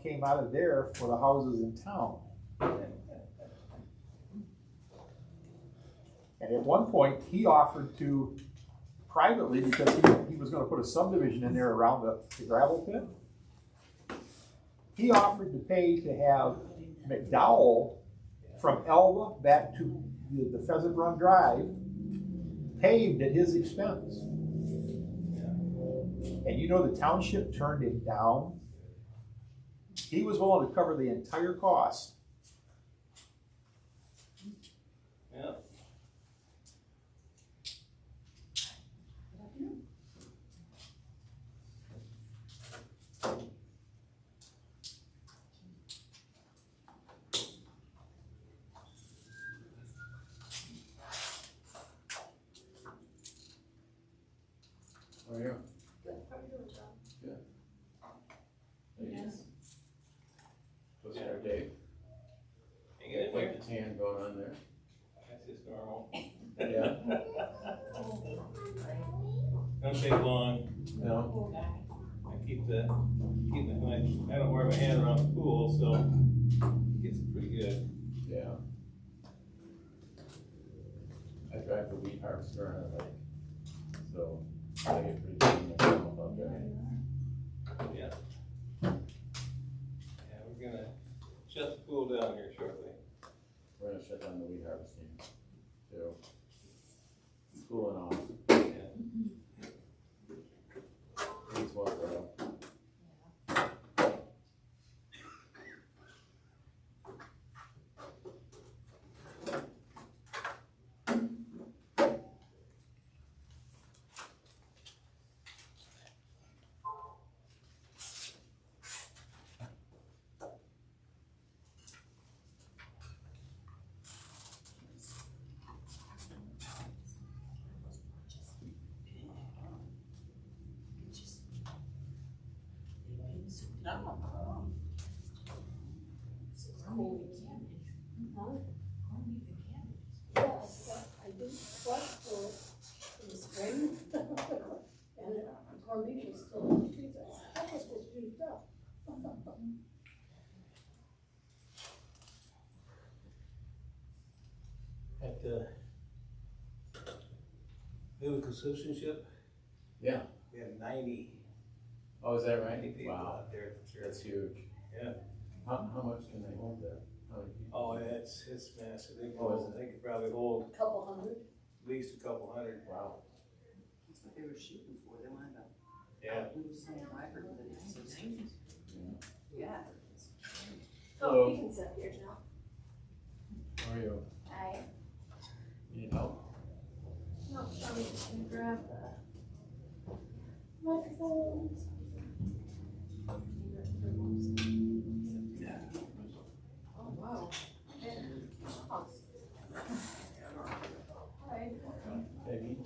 came out of there for the houses in town. And at one point, he offered to, privately, because he was gonna put a subdivision in there around the gravel pit. He offered to pay to have McDowell from Elba back to the Pheasant Run Drive paved at his expense. And you know the township turned him down. He was willing to cover the entire cost. Yeah. How are you? Good. How are you doing, John? Good. Yes. What's our Dave? Hang in Like there. the tan going on there. That's just normal. Yeah. Don't take long. No. I keep it, I don't wear my hand around the pool, so it gets pretty good. Yeah. I drive the wheat harvester on a lake, so I get pretty good about there. Yeah. Yeah, we're gonna shut the pool down here shortly. We're gonna shut down the wheat harvesting too. It's cooling off. Yeah. It's well grown. Yes, I did flush for in the spring. And the corned beef was still in the freezer. That was supposed to be up. At the Biblical Citizenship, Yeah. we have 90 Oh, is that right? people Wow. out there at the church. That's huge. Yeah. How much can they hold there? How many people? Oh, it's massive. They can Oh, is hold, they could probably hold Couple hundred. at least a couple hundred. Wow. That's what they were shooting for, they wanted to. Yeah. Lose some fiber that it's so tiny. Yeah. Hello. Oh, we can sit here now. How are you? Hi. Need help? No, Shawnee's just gonna grab the microphone. Oh, wow. Hi. Peggy?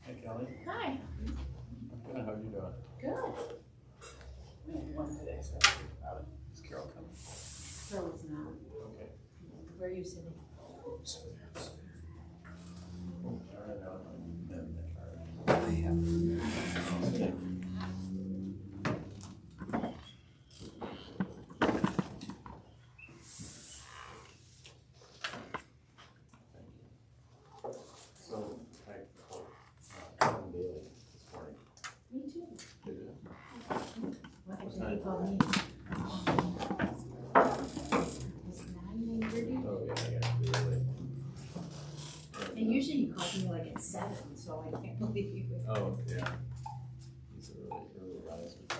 Hey, Kelly? Hi. Good, how you doing? Good. We had one today, so Is Carol coming? Carol's not. Okay. Where are you sitting? I have. So, I called Bales this morning. Me too. Did you? What What's did that? he call me? It's 9:30. Oh, yeah, I got to do it. And usually he calls me like at 7, so I can't believe you. Oh, yeah. He's a really early riser. Yeah.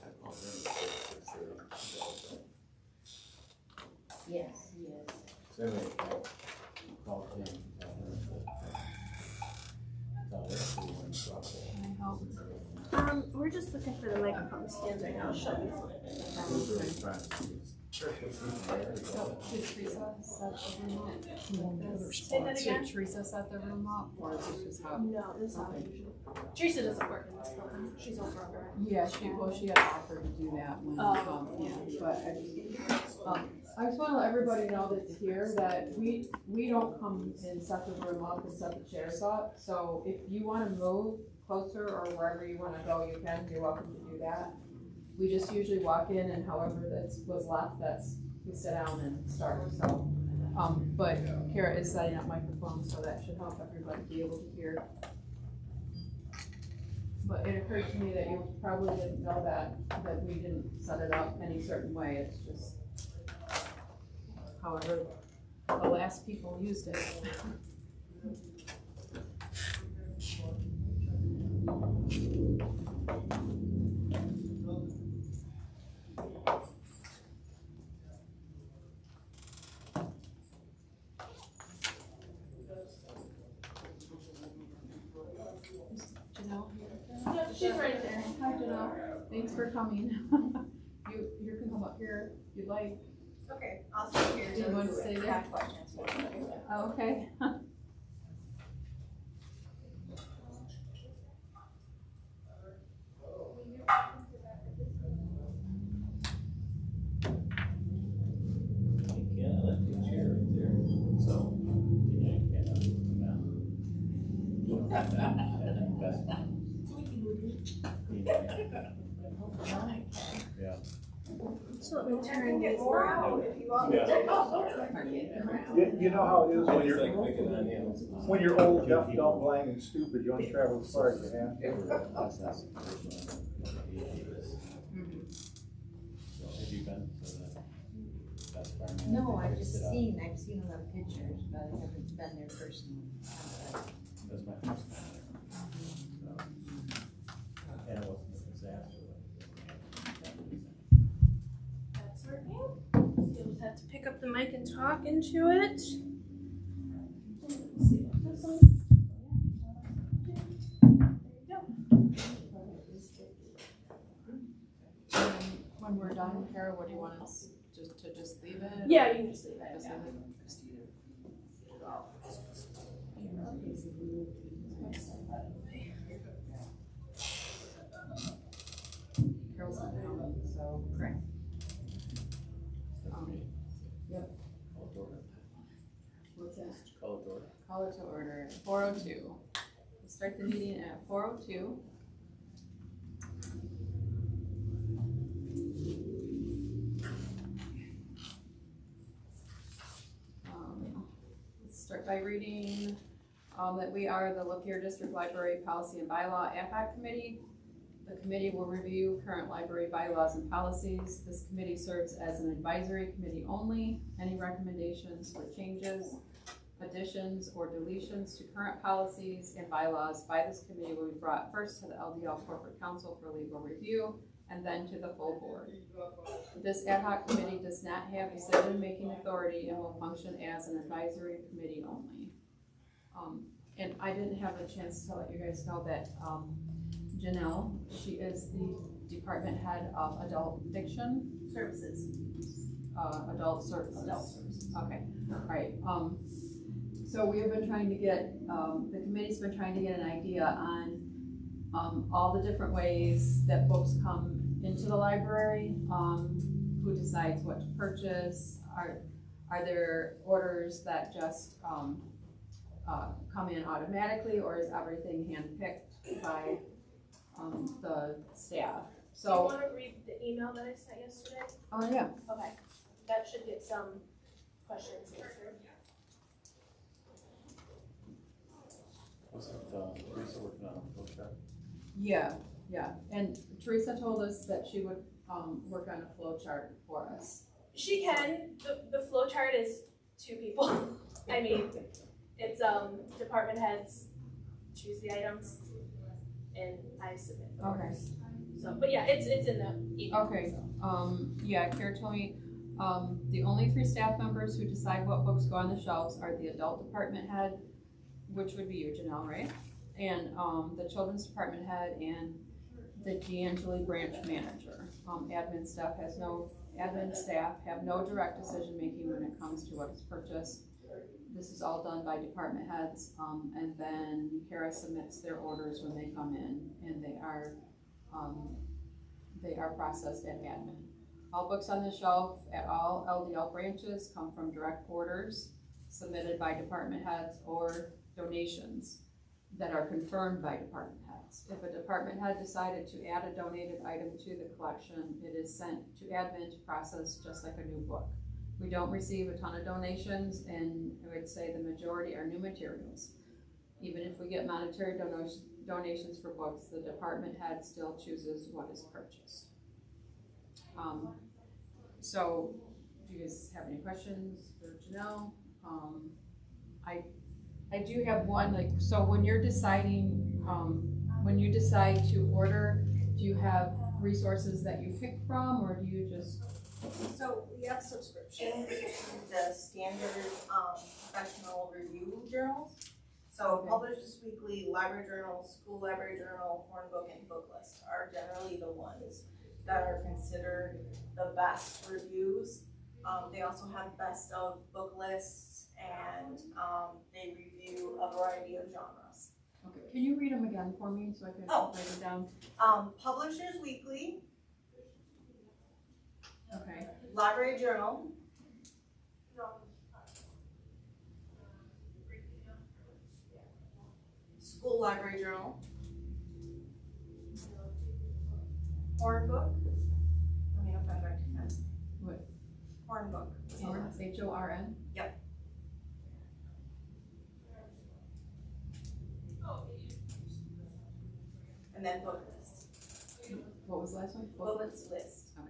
I called him at 6:30. Yes, he is. So anyway, I called him, tell him that we went to We're just looking for the microphone stands right now. I'll show you. Say that again? Teresa set the room up, or is this just how? No, this is not usual. Teresa doesn't work in this building. She's over there. Yeah, she had offered to do that when, yeah, but I just wanna let everybody know that's here that we don't come and set the room up and set the chairs up. So if you wanna move closer or wherever you wanna go, you can, you're welcome to do that. we just usually walk in and however was left, we sit down and start, so. But Kara is setting up microphones, so that should help everybody be able to hear. But it occurred to me that you probably didn't know that we didn't set it up any certain way, it's just however the last people used it. She's right there. Hi, Janelle. Thanks for coming. You can come up here if you'd like. Okay, I'll stay here. Do you want to stay there? Have questions. Oh, okay. Yeah, I left your chair right there. So, yeah, you can't, no. Best one. Yeah. So let me turn these around if you want me to. You know how it is I when just you're, like picking on him. when you're old, deaf, dumb, blind, and stupid, you only travel as far as you have to. Have you been to the best farm? No, I've seen a lot of pictures, but I haven't been there personally. That's my first time there. So, and it wasn't a disaster. That's working. So you'll just have to pick up the mic and talk into it. Let's see what this one. When we're done, Kara, what do you want us to just leave it? Yeah, you can just leave it. Just Yeah. leave it? Carol's not home, so. Correct. Yep. Call it to order. What's that? Call it to order. Call it to order at 4:02. We'll start the meeting at 4:02. Let's start by reading that we are the Lapeer District Library Policy and Bylaw Ad Hoc Committee. The committee will review current library bylaws and policies. This committee serves as an advisory committee only. Any recommendations for changes, additions, or deletions to current policies and bylaws by this committee will be brought first to the LDL Corporate Counsel for legal review and then to the full board. This ad hoc committee does not have decision-making authority and will function as an advisory committee only. And I didn't have a chance to let you guys know that Janelle, she is the department head of adult fiction services. Adult services. Okay, all right. So we have been trying to get, the committee's been trying to get an idea on all the different ways that books come into the library, who decides what to purchase, are there orders that just come in automatically, or is everything handpicked by the staff? Do you So, want to read the email that I sent yesterday? oh yeah, Okay, that should get some questions answered. Was it, Teresa working on a flow chart? yeah, and Teresa told us that she would work on a flow chart for us. She can. The flow chart is 2 people. I mean, it's department heads choose the items, and I submit the Okay. orders. So, but yeah, it's in the email. Okay, so. yeah, Kara told me, the only 3 staff members who decide what books go on the shelves are the adult department head, which would be you, Janelle, right? And, the children's department head and the DeAngelis branch manager. Admin staff have no direct decision-making when it comes to what is purchased. This is all done by department heads, and then Kara submits their orders when they come in, and they are processed at admin. All books on the shelf at all LDL branches come from direct orders submitted by department heads or donations that are confirmed by department heads. months. If a department had decided to add a donated item to the collection, it is sent to admin to process just like a new book. We don't receive a ton of donations, and I would say the majority are new materials. Even if we get monetary donations for books, the department head still chooses what is purchased. So, do you guys have any questions for Janelle? I do have one, like, so when you're deciding, when you decide to order, do you have resources that you pick from, or do you just? So we have subscriptions to the standard professional review journals. So Publishers Weekly, Library Journal, School Library Journal, Hornbook, and Book List are generally the ones that are considered the best reviews. They also have best of book lists, and they review a variety of genres. Okay, can you read them again for me so I can Oh. write them down? Publishers Weekly, Okay. Library Journal, School Library Journal, Hornbook. Let me know if I'm right. What? Hornbook. Horn, H-O-R-N? Yep. And then book list. What was the last one? Book list. Okay.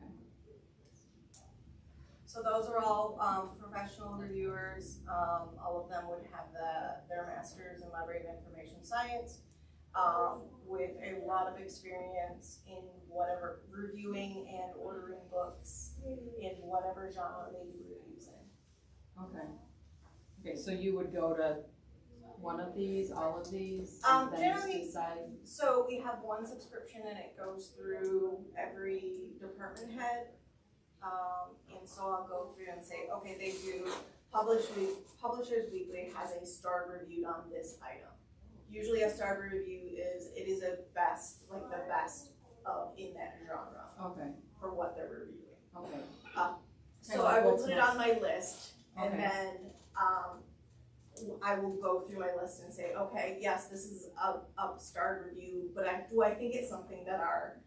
So those are all professional reviewers. All of them would have their masters in library of information science, with a lot of experience in whatever reviewing and ordering books in whatever genre they do reviews in. Okay. Okay, so you would go to one of these, all of these, Um, and then just generally- decide? So we have one subscription and it goes through every department head. And so I'll go through and say, okay, they do Publishers Weekly has a star reviewed on this item. Usually a star review it is a best, like the best of in that genre Okay, for what they're reviewing. okay. So I will put it on my list, and Okay. then I will go through my list and say, okay, yes, this is a star review, but do I think it's something that our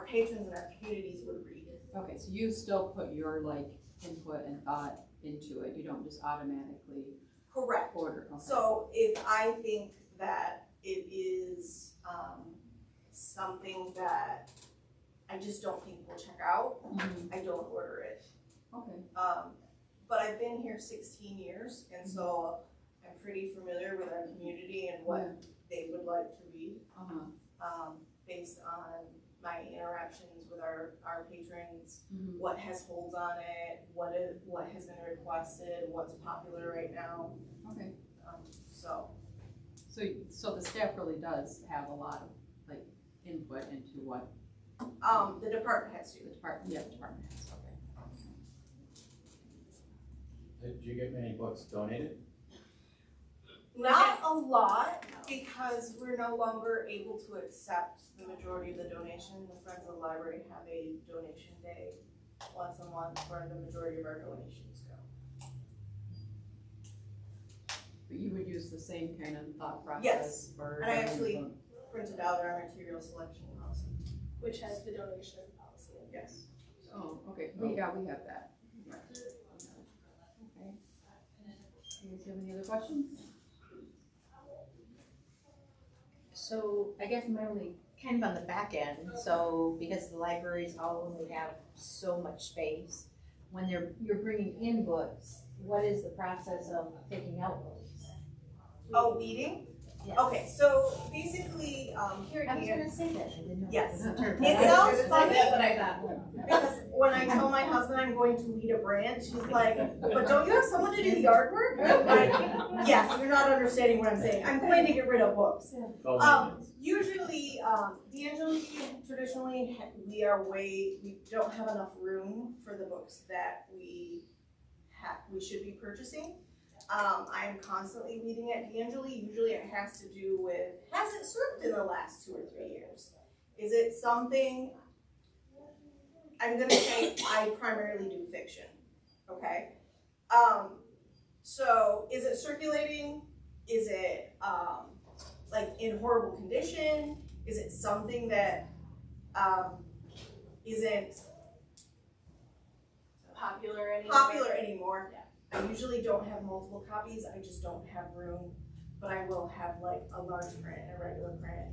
patrons and our communities would read? Okay, so you still put your like input and thought into it, you don't just automatically Correct. order, okay. So if I think that it is something that I just don't think will check out, Mhm. I don't order it. Okay, But I've been here 16 years, and so I'm pretty familiar with our community and what they would like to read, based on my interactions with our patrons, Mhm. what has holds on it, what has been requested, what's popular right now. Okay, so the staff really does have a lot of like input into what The department has to. the department has, okay. Did you get many books donated? Not a lot, because we're no longer able to accept the majority of the donation. The Friends of the Library have a donation day once a month where the majority of our donations go. But you would use the same kind of thought process Yes, for. and I actually printed out our material selection policy. Which has the donation policy. Yes. Oh, okay, we have that. Okay. Do you guys have any other questions? So I guess I'm only kind of on the back end, so because the libraries all only have so much space, when you're bringing in books, what is the process of picking out books? Oh, weeding? Yes. Okay, so basically, here I at was DeAngelis. gonna say that, I didn't know. Yes. It It sounds funny, but I thought. because when I tell my husband I'm going to weed a branch, he's like, but don't you have someone to do yard work? I'm like, yes, you're not understanding what I'm saying. I'm going to get rid of books. Usually, DeAngelis, traditionally, we don't have enough room for the books that we should be purchasing. I am constantly weeding at DeAngelis. Usually it has to do with, has it served in the last 2 or 3 years? Is it something, I'm gonna say I primarily do fiction, okay? So is it circulating? Is it, like in horrible condition? Is it something that, isn't Popular anymore. popular anymore? Yeah. I usually don't have multiple copies, I just don't have room, but I will have like a large print and a regular print.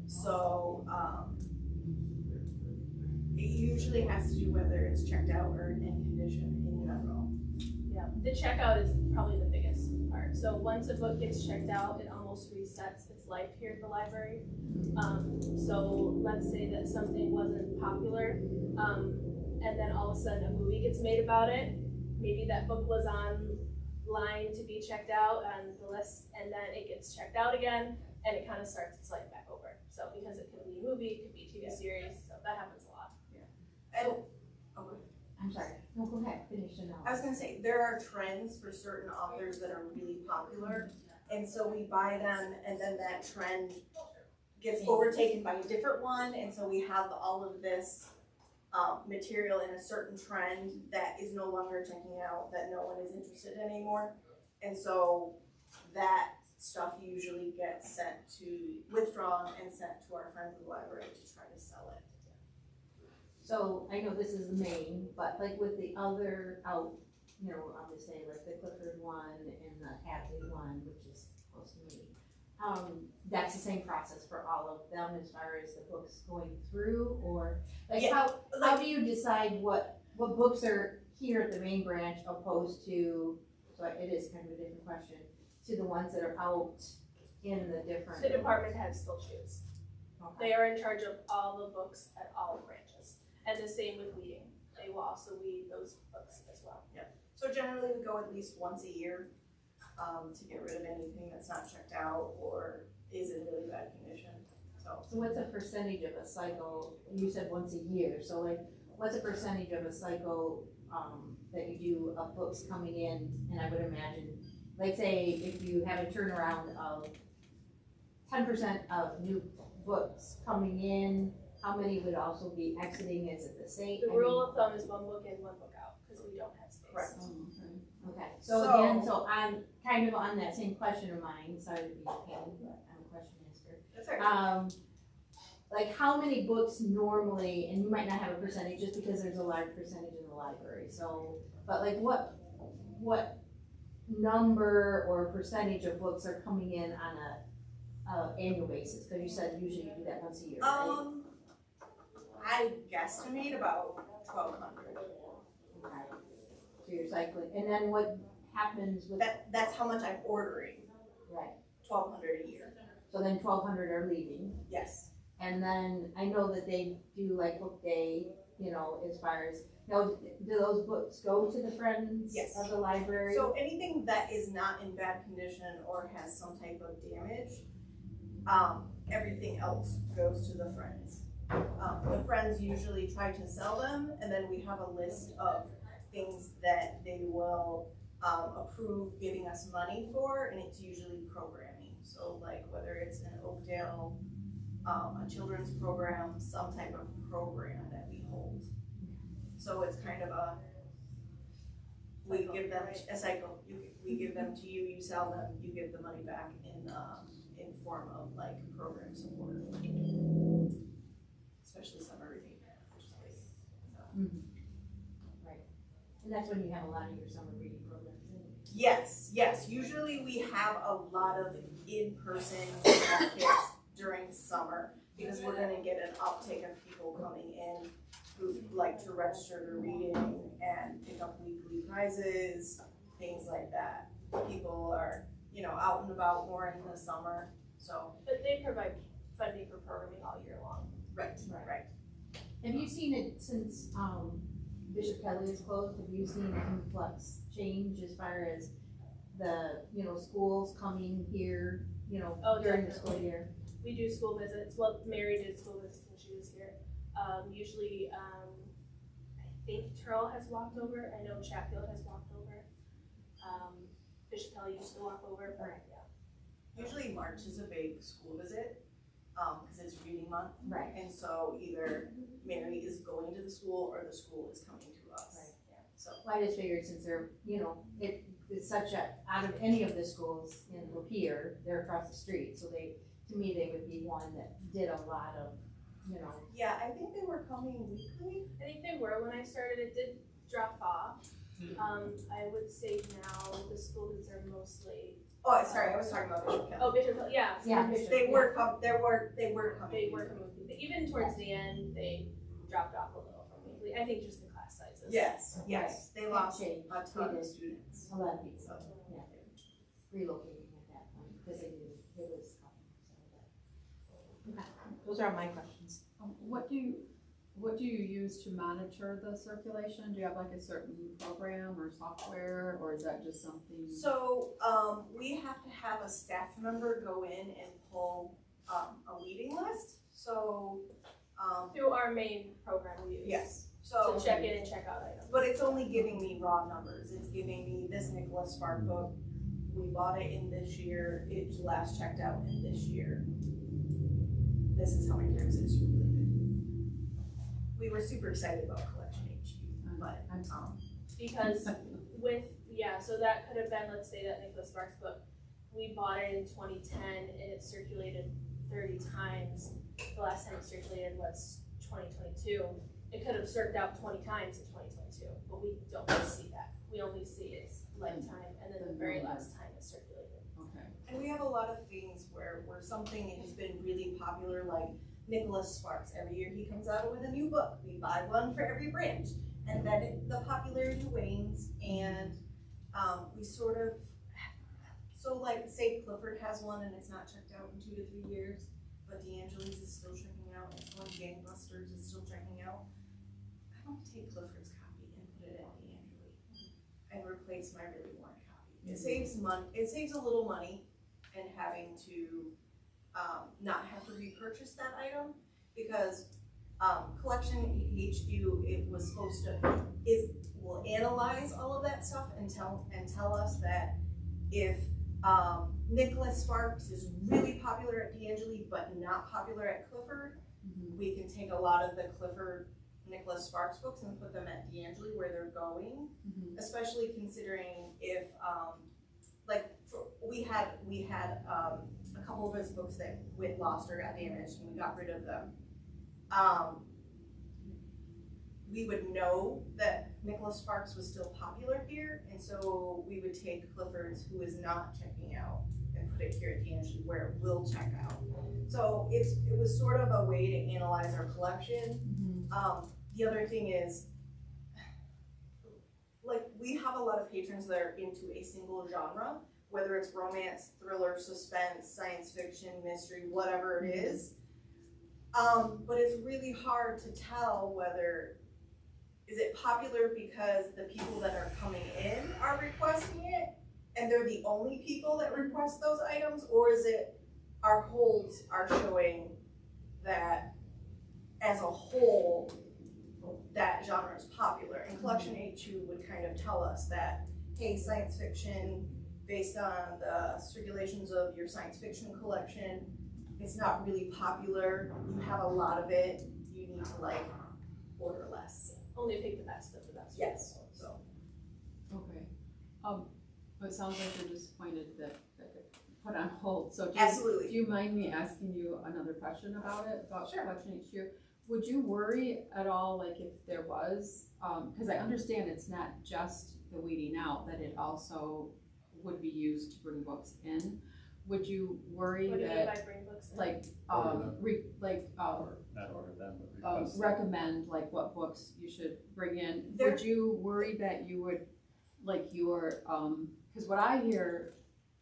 So, it usually has to do whether it's checked out or in condition in general. Yeah, the checkout is probably the biggest part. So once a book gets checked out, it almost resets its life here at the library. So let's say that something wasn't popular, and then all of a sudden a movie gets made about it. Maybe that book was online to be checked out on the list, and then it gets checked out again, and it kind of starts its life back over. So because it could be a movie, it could be a TV series, so that happens a lot. And, I'm sorry, no, go ahead, finish it I was gonna say, there are trends for certain authors that are really popular, and so we buy them, and then that trend gets overtaken by a different one, and so we have all of this material in a certain trend that is no longer checking out, that no one is interested in anymore. And so that stuff usually gets withdrawn and sent to our friends at the library to try to sell it. So I know this is the main, but like with the other out, you know, I'll just say like the Clifford one and the Hadley one, which is close to me. That's the same process for all of them as far as the books going through, or like Yeah, how do you decide what books are here at the main branch opposed to, so it is kind of a different question, to the ones that are out in the different. The department heads still choose. Okay. They are in charge of all the books at all branches. And the same with weeding. They will also weed those books as well. So generally we go at least once a year to get rid of anything that's not checked out or is in really bad condition. So what's a percentage of a cycle? You said once a year, so like, what's a percentage of a cycle, that you do of books coming in? And I would imagine, like say, if you have a turnaround of 10% of new books coming in, how many would also be exiting? Is it the same? The rule of thumb is one book in, one book out, because we don't have space. Correct. Okay, so again, so I'm kind of on that same question of mine, sorry to be a pain, but I'm a question asker. that's right. Like how many books normally, and you might not have a percentage just because there's a large percentage in the library, so, but like what number or percentage of books are coming in on a annual basis? Cause you said usually you do that once a year, right? I guesstimate about 1,200. Okay. So you're cycling, and then what happens with, That's how much I'm ordering, right, 1,200 a year. so then 1,200 are leaving. Yes. And then I know that they do like book day, you know, as far as, do those books go to the friends Yes. of the library? So anything that is not in bad condition or has some type of damage, everything else goes to the friends. The friends usually try to sell them, and then we have a list of things that they will approve giving us money for, and it's usually programming. So like whether it's an Oakdale, a children's program, some type of program that we hold. So it's kind of we give them a cycle. We give them to you, you sell them, you give the money back in form of like program support. Especially summer reading, which is great. So. Right, and that's when you have a lot of your summer reading programs anyway. Yes, usually we have a lot of in-person kids during summer because we're gonna get an uptake of people coming in who like to register their reading and pick up weekly prizes, things like that. People are, out and about more in the summer, so. But they provide funding for programming all year long. Right. Have you seen it since Bishop Kelly is closed? Have you seen an influx change as far as the, schools coming here, during the school year? We do school visits. Well, Mary did school visits when she was here. Usually, I think Turl has walked over. I know Chatfield has walked over. Bishop Kelly used to walk over. But, yeah. Usually March is a big school visit, because it's reading month. Right. And so either Mary is going to the school or the school is coming to us. Right. Yeah. So. Well, I just figured since they're, it's such a, out of any of the schools in Lapeer, they're across the street, so they to me, they would be one that did a lot of, you know. Yeah, I think they were coming weekly. I think they were, when I started, it did drop off. I would say now the school visits are mostly, Oh, sorry, I was talking about Bishop Hill. oh, Bishop Hill, yeah. Yeah. Bishop, They yeah. were coming They were weekly. coming, even towards the end, they dropped off a little from weekly, I think just the class sizes. Yes, they lost a Changed. ton They of did. students. A lot of people, yeah, relocating at that point, because they knew it was coming, so that. Okay, those are all my questions. What do you use to monitor the circulation? Do you have like a certain program or software, or is that just something? So, we have to have a staff member go in and pull, a waiting list, so, Through our main program we use. yes, To so. check in and check out items. But it's only giving me raw numbers, it's giving me this Nicholas Spark book, we bought it in this year, it last checked out in this year. This is how many times it's circulated. We were super excited about Collection HQ, but, Because with, yeah, so that could have been, let's say that Nicholas Sparks book, we bought it in 2010 and it circulated 30 times. The last time it circulated was 2022. It could have circled out 20 times in 2022, but we don't see that. We only see its lifetime and then the very last time it circulated. Okay. and we have a lot of things where something has been really popular, like Nicholas Sparks. Every year he comes out with a new book. We buy one for every branch. And then the popularity wanes, and we sort of, so like say Clifford has one and it's not checked out in 2 to 3 years, but DeAngelis is still checking out, and one Gangbusters is still checking out. I don't take Clifford's copy and put it at DeAngelis and replace my really worn copy. It saves it saves a little money in having to not have to repurchase that item, because Collection HQ, it was supposed to, will analyze all of that stuff and tell us that if Nicholas Sparks is really popular at DeAngelis but not popular at Clifford, we can take a lot of the Clifford Nicholas Sparks books and put them at DeAngelis where they're going, especially considering if we had a couple of his books that went lost or got damaged and we got rid of them. We would know that Nicholas Sparks was still popular here, and so we would take Clifford's, who is not checking out, and put it here at DeAngelis where it will check out. So it was sort of a way to analyze our collection. The other thing is, like, we have a lot of patrons that are into a single genre, whether it's romance, thriller, suspense, science fiction, mystery, whatever it is. But it's really hard to tell whether, is it popular because the people that are coming in are requesting it and they're the only people that request those items, or is it our holds are showing that as a whole that genre is popular? And Collection HQ would kind of tell us that, hey, science fiction, based on the circulations of your science fiction collection, it's not really popular, you have a lot of it, you need to like order less. Only pick the best of the best. Yes, so. Okay. It sounds like you're disappointed that it put on hold, so do Absolutely. you mind me asking you another question about it, about Sure. Collection HQ? Would you worry at all, like if there was, because I understand it's not just the weeding out, that it also would be used to bring books in. Would you worry What do you mean that, by bring books in? like, Order them. or Not order them, but request them. recommend like what books you should bring in? There- Would you worry that you would, like your, because what I hear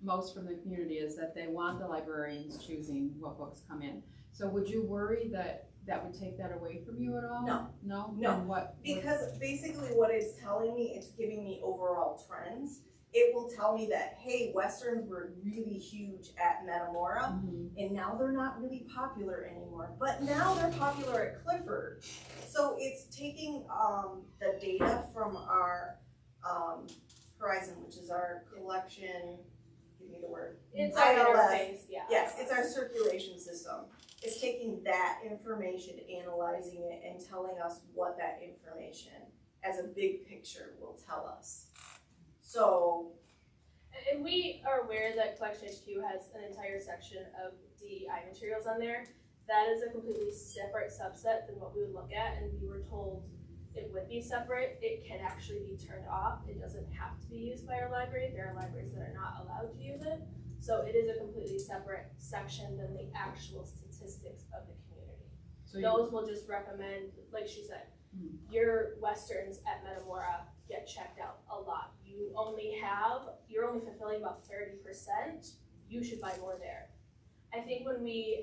most from the community is that they want the librarians choosing what books come in. So would you worry that that would take that away from you at all? No. No? No. And what? Because basically what it's telling me, it's giving me overall trends. It will tell me that, hey, Westerns were really huge at Metamora, and now they're not really popular anymore, but now they're popular at Clifford. So it's taking the data from our Horizon, which is our collection, give me the word. It's our ILS. interface, yeah. Yes, it's our circulation system. It's taking that information, analyzing it, and telling us what that information as a big picture will tell us. So, And we are aware that Collection HQ has an entire section of DEI materials on there. That is a completely separate subset than what we would look at, and we were told it would be separate. It can actually be turned off. It doesn't have to be used by our library. There are libraries that are not allowed to use it. So it is a completely separate section than the actual statistics of the community. So Those will just recommend, like she said, your Westerns at Metamora get checked out a lot. You're only fulfilling about 30%. You should buy more there. I think when we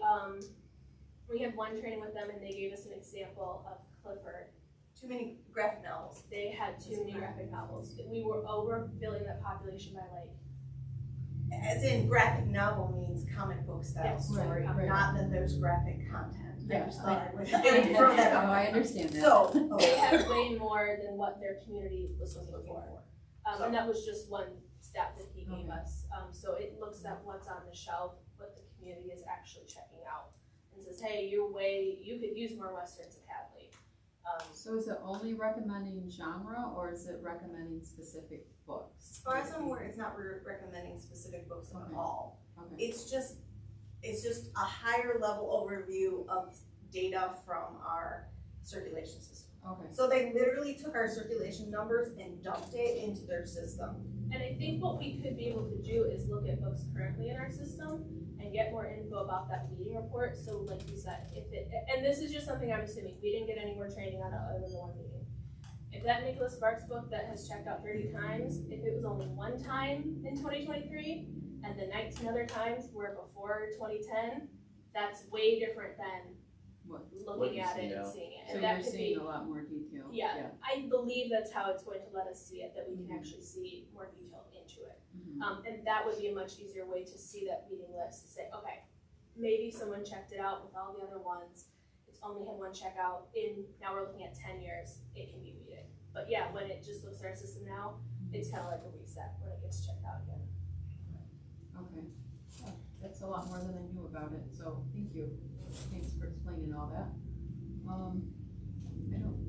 had one training with them and they gave us an example of Clifford. Too many graphic novels. They had too many graphic novels. We were overfilling that population by like. As in graphic novel means comic book style Yes, story, right. not that there's graphic content. I Yeah. just thought I would throw that Oh, out. I understand that. So, They had way more than what their community was looking for. And that was just one stat that he gave us. So it looks at what's on the shelf, what the community is actually checking out. And says, hey, you could use more Westerns at Hadley. So is it only recommending genre, or is it recommending specific books? as far as I'm aware, it's not recommending specific books at all. Okay. It's just a higher level overview of data from our circulation system. Okay. So they literally took our circulation numbers and dumped it into their system. And I think what we could be able to do is look at books currently in our system and get more info about that meeting report. So like you said, and this is just something I'm assuming, we didn't get any more training on it other than the one meeting. If that Nicholas Sparks book that has checked out 30 times, if it was only one time in 2023, and the 19 other times were before 2010, that's way different than What looking you at see it and now. seeing it. So And that you're could seeing be, a lot more detail. yeah, I believe that's how it's going to let us see it, that we can Mhm. actually see more detail into it. Mhm. And that would be a much easier way to see that meeting list, to say, okay, maybe someone checked it out with all the other ones, it's only had one checkout, now we're looking at 10 years, it can be weeded. But yeah, when it just looks at our system now, it's kind of like a reset when it gets checked out again. Okay. Oh, that's a lot more than I knew about it, so thank you. Thanks for explaining all that. I don't have anything else.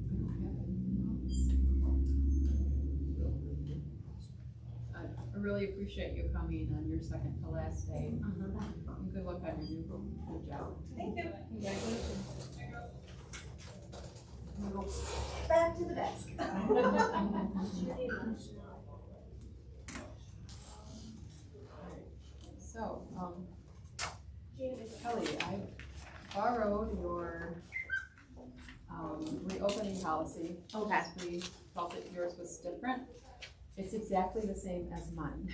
I really appreciate you coming on your second to last day. And good luck on your new job. Thank you. Congratulations. I'm gonna go back to the desk. So, Kelly, I borrowed your reopening policy. Okay. We felt that yours was different. It's exactly the same as mine.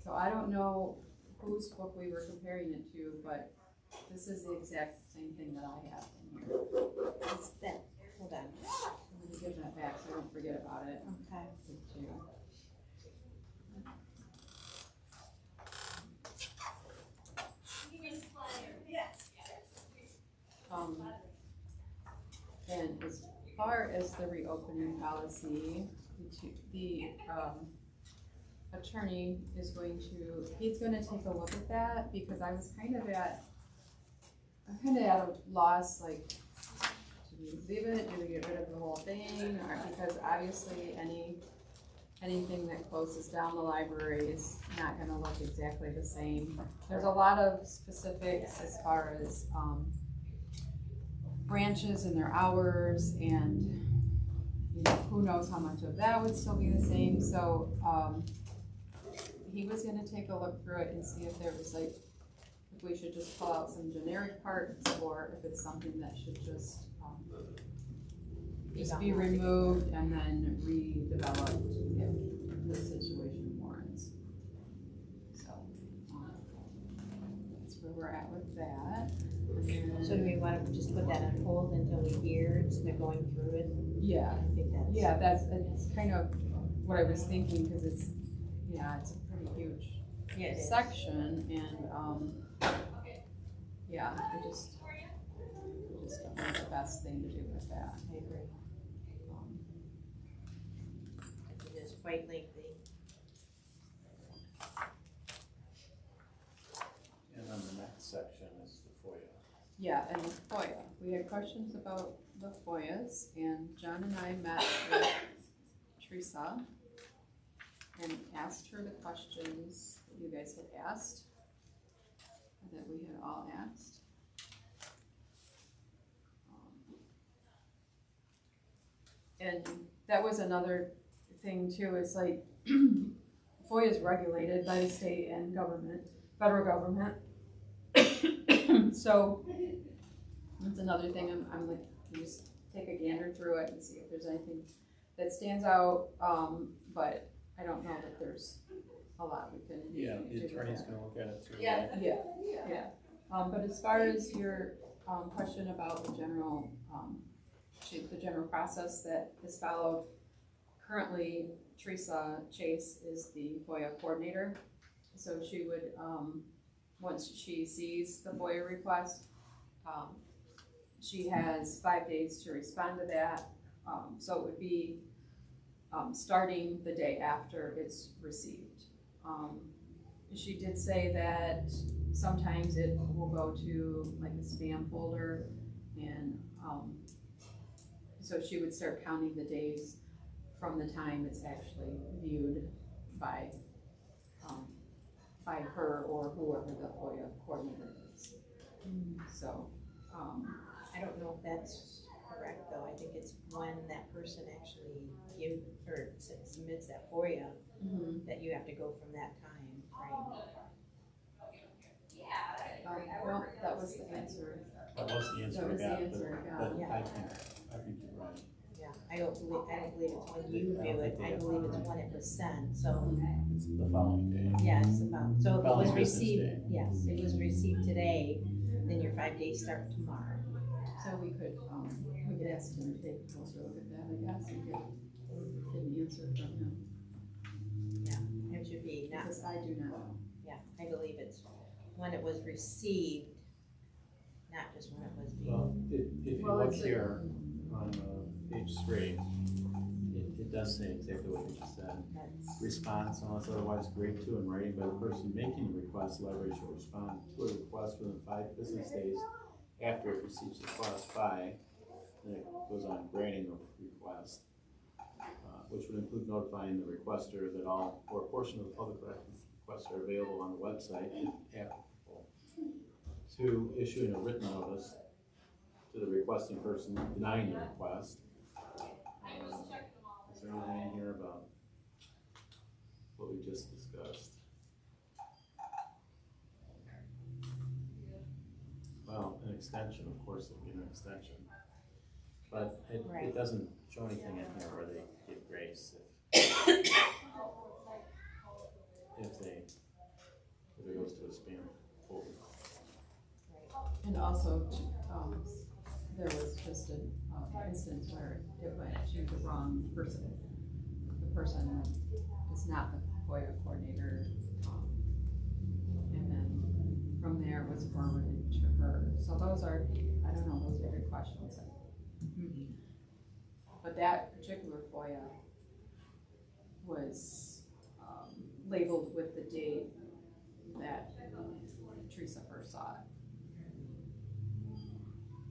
So I don't know whose book we were comparing it to, but this is the exact same thing that I have in here. It's that, hold on, I'm gonna give that back so I don't forget about it. okay. Thank you. Yes. And as far as the reopening policy, the attorney is he's gonna take a look at that, because I'm kind of at a loss, like, do we leave it, do we get rid of the whole thing, or, because obviously anything that closes down the library is not gonna look exactly the same. There's a lot of specifics as far as, branches and their hours, and, you know, who knows how much of that would still be the same, so, he was gonna take a look through it and see if there was like, if we should just pull out some generic parts, or if it's something that should just be removed and then redeveloped if the situation warrants. So, that's where we're at with that. And So do we want to just put that on hold until we hear instead of going through it? yeah, I think that's. yeah, it's kind of what I was thinking, because it's a pretty huge Yeah, it is. section, and, I just don't know the best thing to do with that. I agree. It is quite lengthy. And then the next section is the FOIA. Yeah, and the FOIA, we had questions about the FOIAs, and John and I met with Teresa, and asked her the questions that you guys had asked, that we had all asked. And that was another thing too, is like, FOIA is regulated by the state and government, federal government. So, that's another thing, I'm like, just take a gander through it and see if there's anything that stands out, but I don't know that there's a lot we can do. Yeah, the with attorney's that. gonna look at it too. Yeah. right? Yeah. But as far as your, question about the general, the general process that is followed, currently Teresa Chase is the FOIA coordinator. So she would, once she sees the FOIA request, she has 5 days to respond to that. So it would be, starting the day after it's received. She did say that sometimes it will go to like a spam folder, and so she would start counting the days from the time it's actually viewed by her or whoever the FOIA coordinator is. So, I don't know if that's correct though, I think it's when that person actually submits that FOIA, that you have to go from that time frame. well, that was the answer. That was the answer That I was the got, answer I got. but Yeah. I think you're right. Yeah, I don't believe it's when you view it, I believe it's when it was sent, so, It's the following day. yes, about, so if it was Following business received, day. yes, it was received today, then your 5 days start tomorrow. So we could ask him to take a closer look at that, I guess, and get an answer from him, It should be not, because I do not know. yeah, I believe it's when it was received, not just when it was viewed. Well, if you Well, look it's here on page 3, it does say exactly what you just said. That's, Response unless otherwise agreed to in writing by the person making the request, library shall respond to a request within 5 business days after it receives the request by, then it goes on granting the request, which would include notifying the requester that all or a portion of the public requests are available on the website if applicable, to issuing a written notice to the requesting person denying the request. Is there anything in here about what we just discussed? Well, an extension, of course, it'll be an extension. But Right. it doesn't show anything in here where they give grace if it goes to a spam folder. And also, there was just an instance where it went to the wrong person. The person is not the FOIA coordinator, and then from there it was forwarded to her. So those are, I don't know, those are good questions. But that particular FOIA was labeled with the date that Teresa first saw it.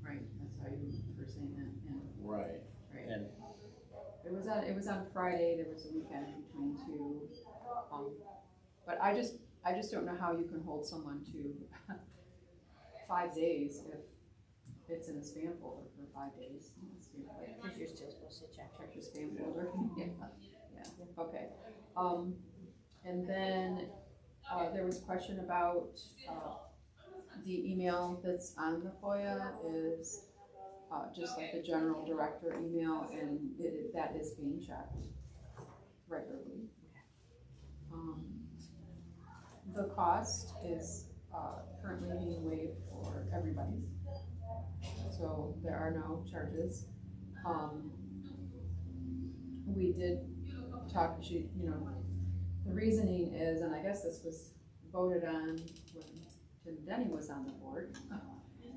Right, that's how you were saying that, and, Right. right. And It was on Friday, there was a weekend between two, but I just don't know how you can hold someone to 5 days if it's in a spam folder for 5 days. because you're still supposed to check. Check your spam folder. Yeah, okay. And then, there was a question about, the email that's on the FOIA is, just like the general director email, and that is being checked regularly. The cost is, currently being waived for everybody, so there are no charges. We did talk, the reasoning is, and I guess this was voted on when Tim Denny was on the board,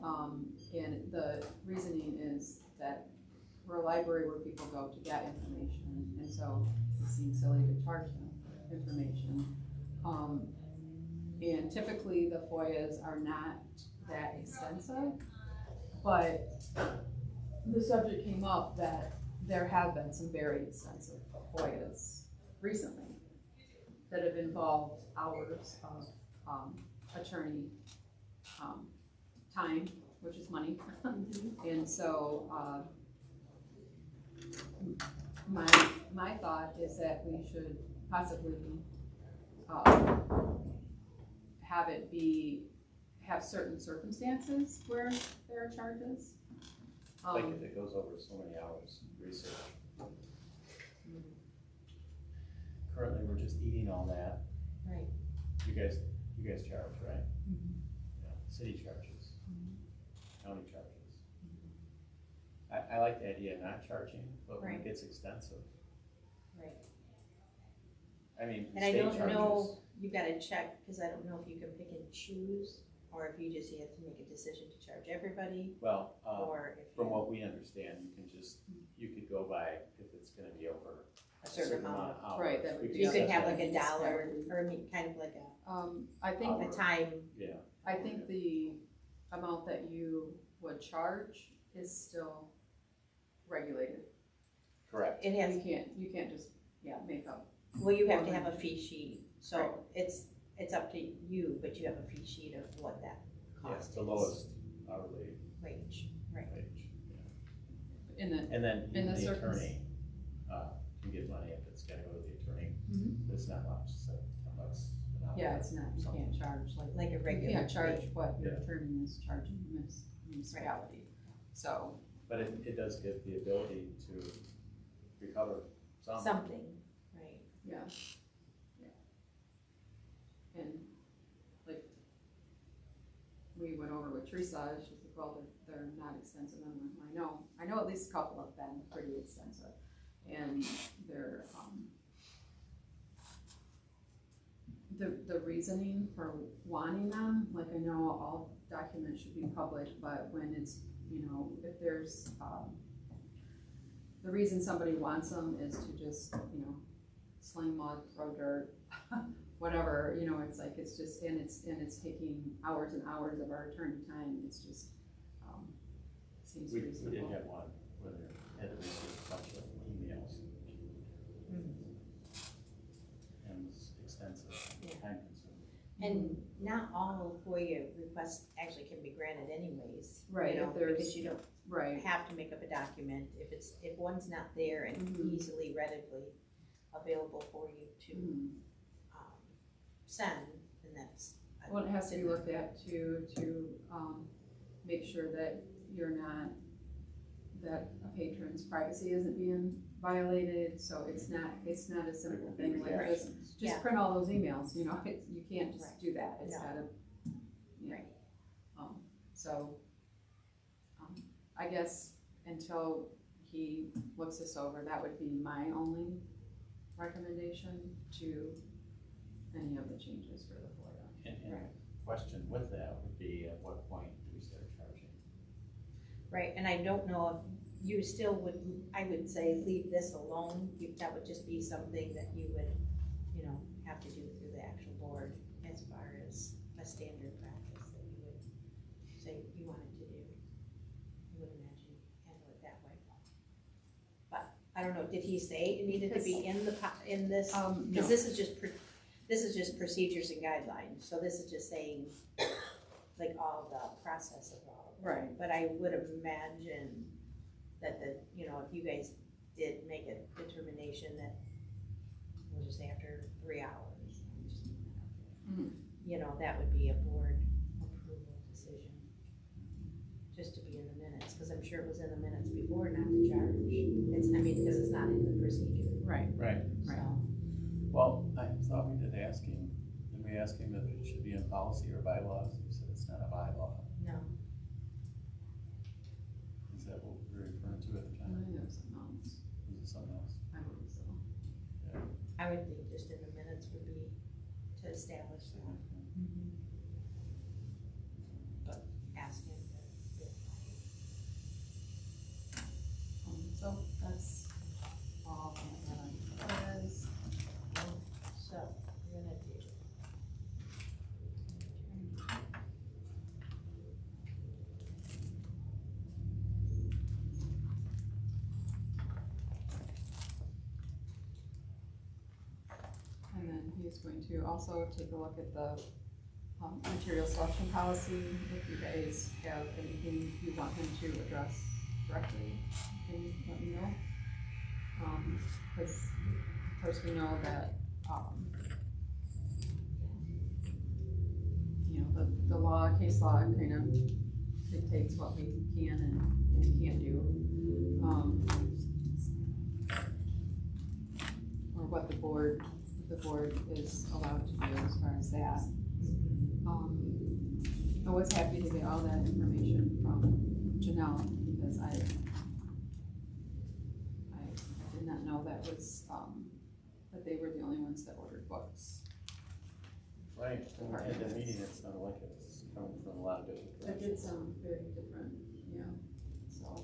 and the reasoning is that we're a library where people go to get information, and so it seems silly to charge them information. And typically the FOIAs are not that extensive, but the subject came up that there have been some very extensive FOIAs recently. that have involved hours of, attorney, time, which is money. And so, my thought is that we should possibly, have certain circumstances where there are charges. Like if it goes over so many hours research. Currently, we're just eating all that. Right. You guys charge, right? Yeah, city charges, county charges. I like the idea of not charging, but when it Right. gets extensive, Right. I mean, And I state don't charges. know, you gotta check, cause I don't know if you can pick and choose, or if you just have to make a decision to charge everybody, Well, or if from you what we understand, you could go by if it's gonna be over a certain amount of. hours. Right, that would We be- You set could have that. like a dollar, or I mean, kind of like I think, a time, Yeah, I think the amount that you would charge is still regulated. correct. it has, You can't just, make up. well, you have to have a fee sheet, so Right. it's up to you, but you have a fee sheet of what that Yeah, cost is. the lowest hourly Wage, right. wage. In the, And then In even the the circum- attorney, can get money if it's gotta go to the attorney. Mhm. It's not much, so $10 an hour. yeah, it's not, you Something. can't charge like, Like a you regular can't charge fee. what your Yeah. attorney is charging municipality. So, But it does give the ability to recover some. Something, right. yeah. And like, we went over with Teresa, she's like, well, they're not extensive, and I know at least a couple have been pretty extensive. And they're, the reasoning for wanting them, like I know all documents should be public, but when it's, if there's, the reason somebody wants them is to just, sling mud, throw dirt, whatever, it's like, it's just, and it's taking hours and hours of our attorney time, it's just, seems We reasonable. did have one where they had to receive a bunch of emails. And it was extensive, Yeah. time consuming. And not all FOIA requests actually can be granted anyways. Right, if there's- Because you don't Right, have to make up a document, if one's not there and Mhm. easily, readily available for you to, Mhm. send, then that's. Well, it has to be looked at to make sure that you're not, that a patron's privacy isn't being violated, so it's not a simple There thing could be like this. reactions. Yeah. Just print all those emails, you can't just Right. do that, it's No. gotta, Right. So, I guess until he looks this over, that would be my only recommendation to any of the changes for the FOIA. And the question with that would be, at what point do we start charging? Right, and I don't know if you still would, I would say leave this alone, that would just be something that you would, have to do through the actual board as far as a standard practice that you would say you wanted to do. I would imagine you handle it that way. But, I don't know, did he say it needed to be in this? No. Because this is just procedures and guidelines, so this is just saying, like, all the process of all of it. Right. But I would imagine that if you guys did make a determination that, we'll just say after 3 hours, Mhm. that would be a board approval decision. Just to be in the minutes, because I'm sure it was in the minutes before not to charge. Because it's not in the procedure, Right, Right. so. Well, I thought we did ask him, did we ask him if it should be in policy or bylaws? He said it's not a bylaw. No, Is that what we were referring to at the I time? think it was something else, Was it something else? I believe so. I would think just in the minutes would be to establish that. But ask him to. So that's all that is. So, we're gonna do. And then he is going to also take a look at the material selection policy. If you guys have anything you want him to address directly, you can let me know. Because of course we know that, you know, the law, case law kind of dictates what we can and can't do. Or what the board is allowed to do as far as that. I was happy to get all that information from Janelle because I did not know that was, that they were the only ones that ordered books. Right, when I had that meeting, it sounded like it was coming from a lot of different That did directions. sound very different, yeah, so.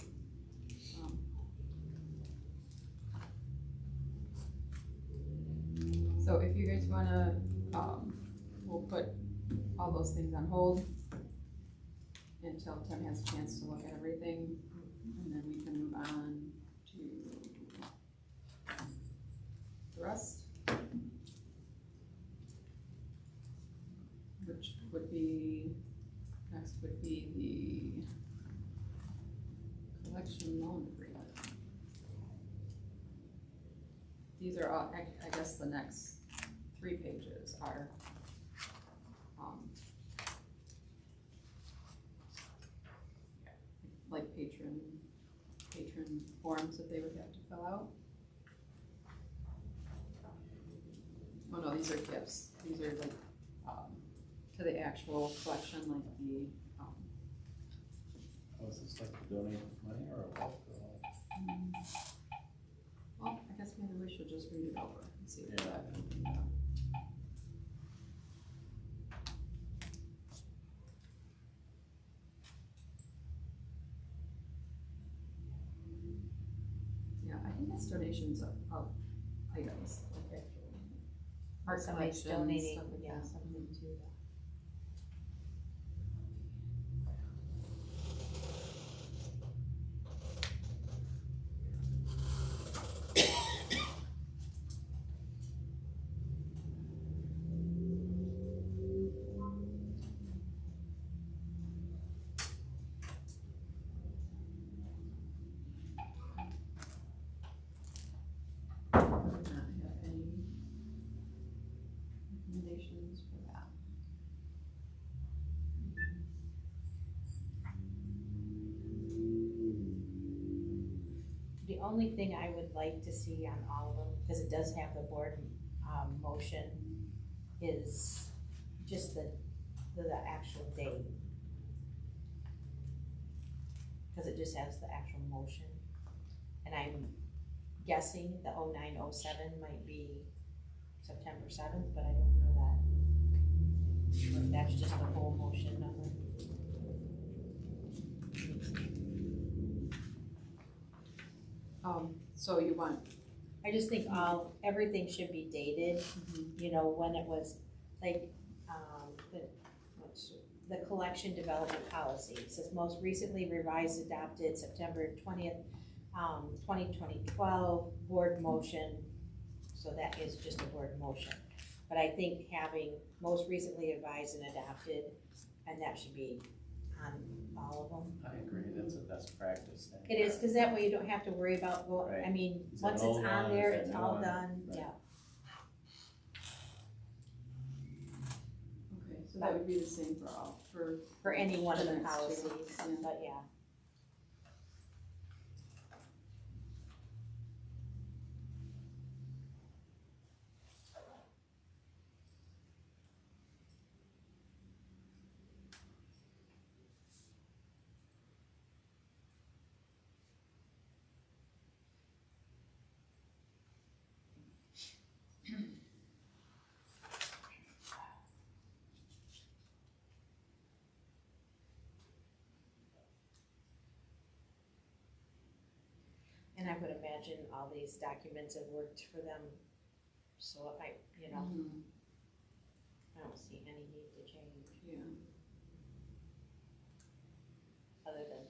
So if you guys wanna, we'll put all those things on hold until Tim has a chance to look at everything, and then we can move on to the rest. Which would be, next would be the collection loan agreement. These are all, I guess the next 3 pages are, like patron forms that they would have to fill out. Oh no, these are gifts. These are like, to the actual collection, like the, Oh, is this like to donate money or a vote? well, I guess maybe we should just read it over and see what Yeah. that. Yeah, I think that's donations of items, like actual. Or somebody's collections, donating, stuff like yeah, that. something to the. I do not have any recommendations for that. The only thing I would like to see on all of them, because it does have the board, motion, is just the actual date. Cause it just has the actual motion, and I'm guessing the 0907 might be September 7th, but I don't know that. Or if that's just the whole motion number. So you want, I just think everything should be dated, you know, when it was, like, the collection development policy. It says most recently revised, adopted September 20th, 2012, board motion, so that is just a board motion. But I think having most recently advised and adopted, and that should be on all of them. I agree, that's a best practice. It is, cause that way you don't have to worry about, well, I Right. mean, Is once that it's old on one? there, Is that it's new all one? done, Right. yeah. okay, so that would be the same for all, For any one of the The next two, policies, yeah. but yeah. And I would imagine all these documents have worked for them, so if I, you know, Mhm, I don't see any need to change, yeah. other than,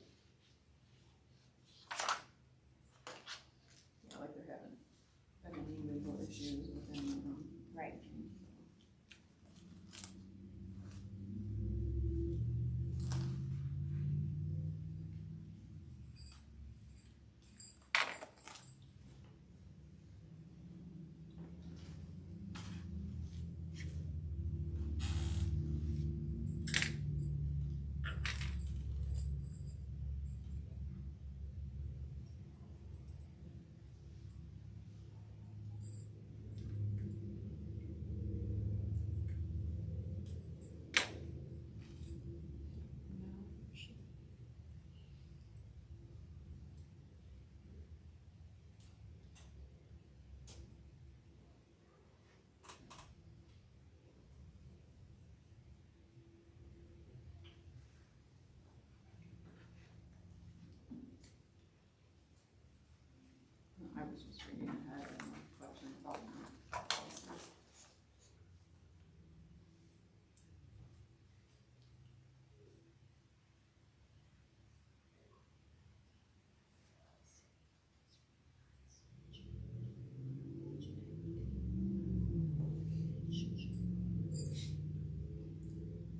Yeah, like there haven't been any legal issues with any of them. right. was just reading ahead and questions about them.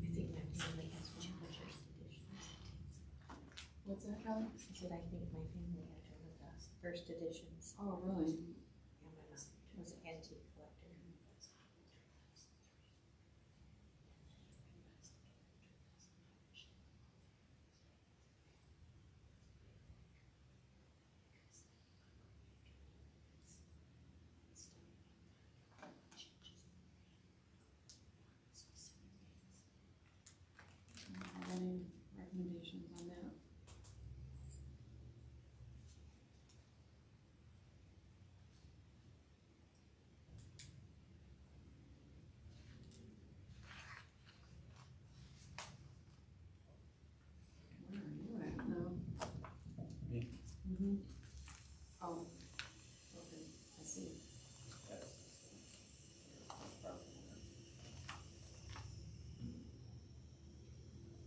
I think my family has one of the first editions. What's that, Kelly? I said, I think my family had one of the first editions. Oh, really? And my mom was an antique collector. Have any recommendations on that? Where are you at now? Me. Mm-hmm. Oh, okay, I see.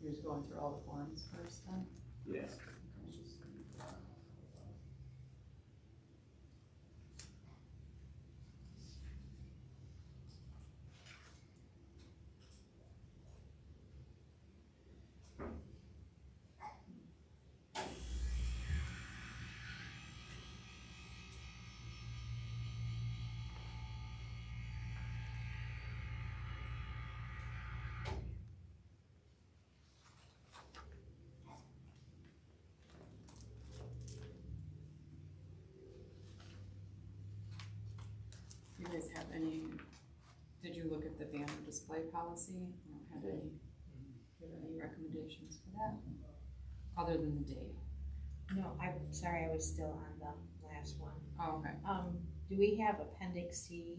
You're just going through all the forms first then? Yeah. You guys have any, did you look at the banner display policy? Or have any, give any recommendations for that? Other than the date? No, I'm sorry, I was still on the last one. Oh, okay. Do we have appendix C?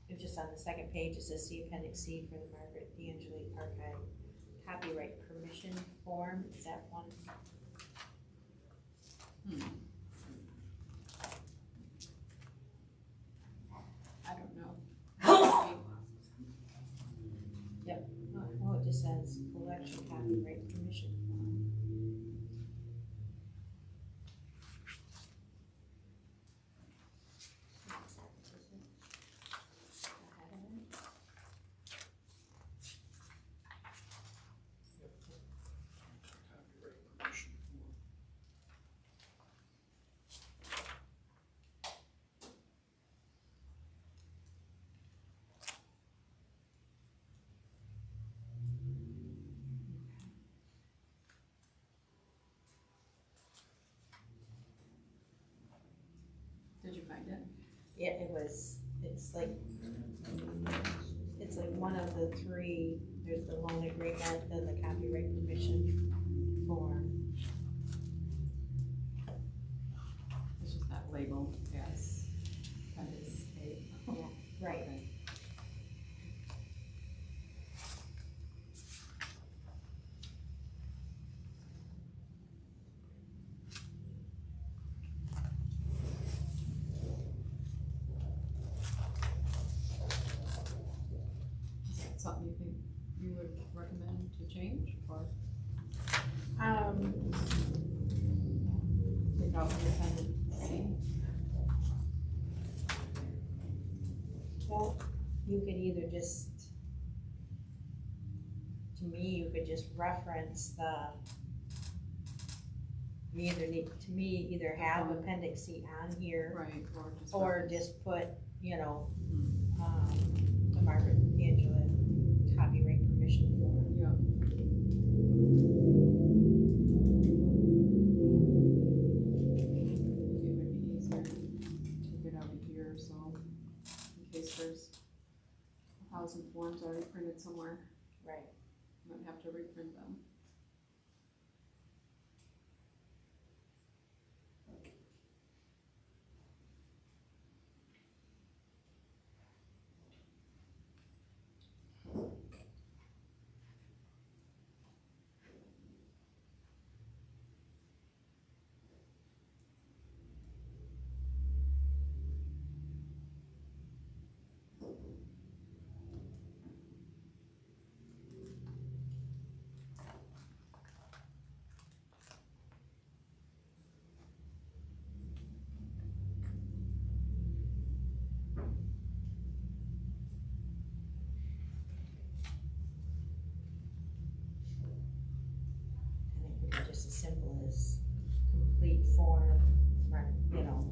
It's just on the second page, it says see appendix C for the Margaret DeAngeli archive copyright permission form, is that one? I don't know. Oh, it just says collection copyright permission form. Did you find it? Yeah, it's like one of the three, there's the loan agreement, then the copyright permission form. It's just not labeled as appendix A. Yeah, right. Okay. Is that something you think you would recommend to change or take out the appendix C? Well, you could either just, to me, you could just reference either have appendix C on here, Right, or just put, the Margaret DeAngeli copyright permission form. Yeah. It would be easier to take it out of here, so in case there's 1,000 forms already printed somewhere, Right. you wouldn't have to reprint them. form, you know,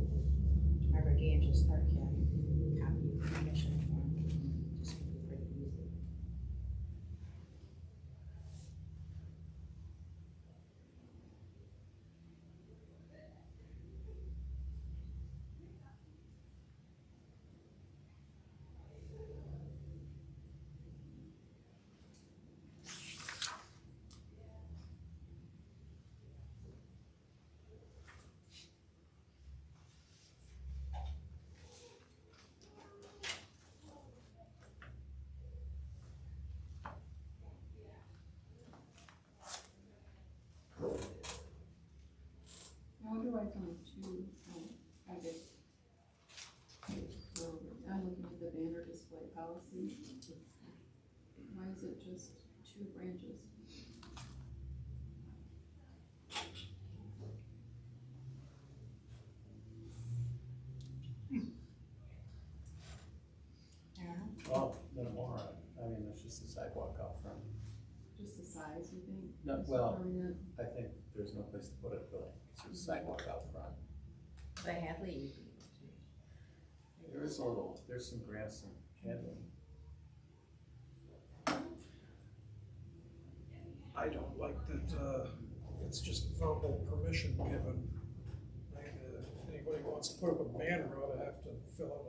Margaret DeAngelis clerk can copy the permission form, just be pretty easy. How do I find two, I guess. So, I'm looking at the banner display policy. Why is it just 2 branches? I don't know. Well, no more, I mean, it's just a sidewalk out front. Just the size, you think? No, Just well, throwing it? I think there's no place to put it, really, it's just a sidewalk out front. But Hadley, There's some grass and Hadley. I don't like that, it's just verbal permission given. Like, anybody who wants to put up a banner ought to have to fill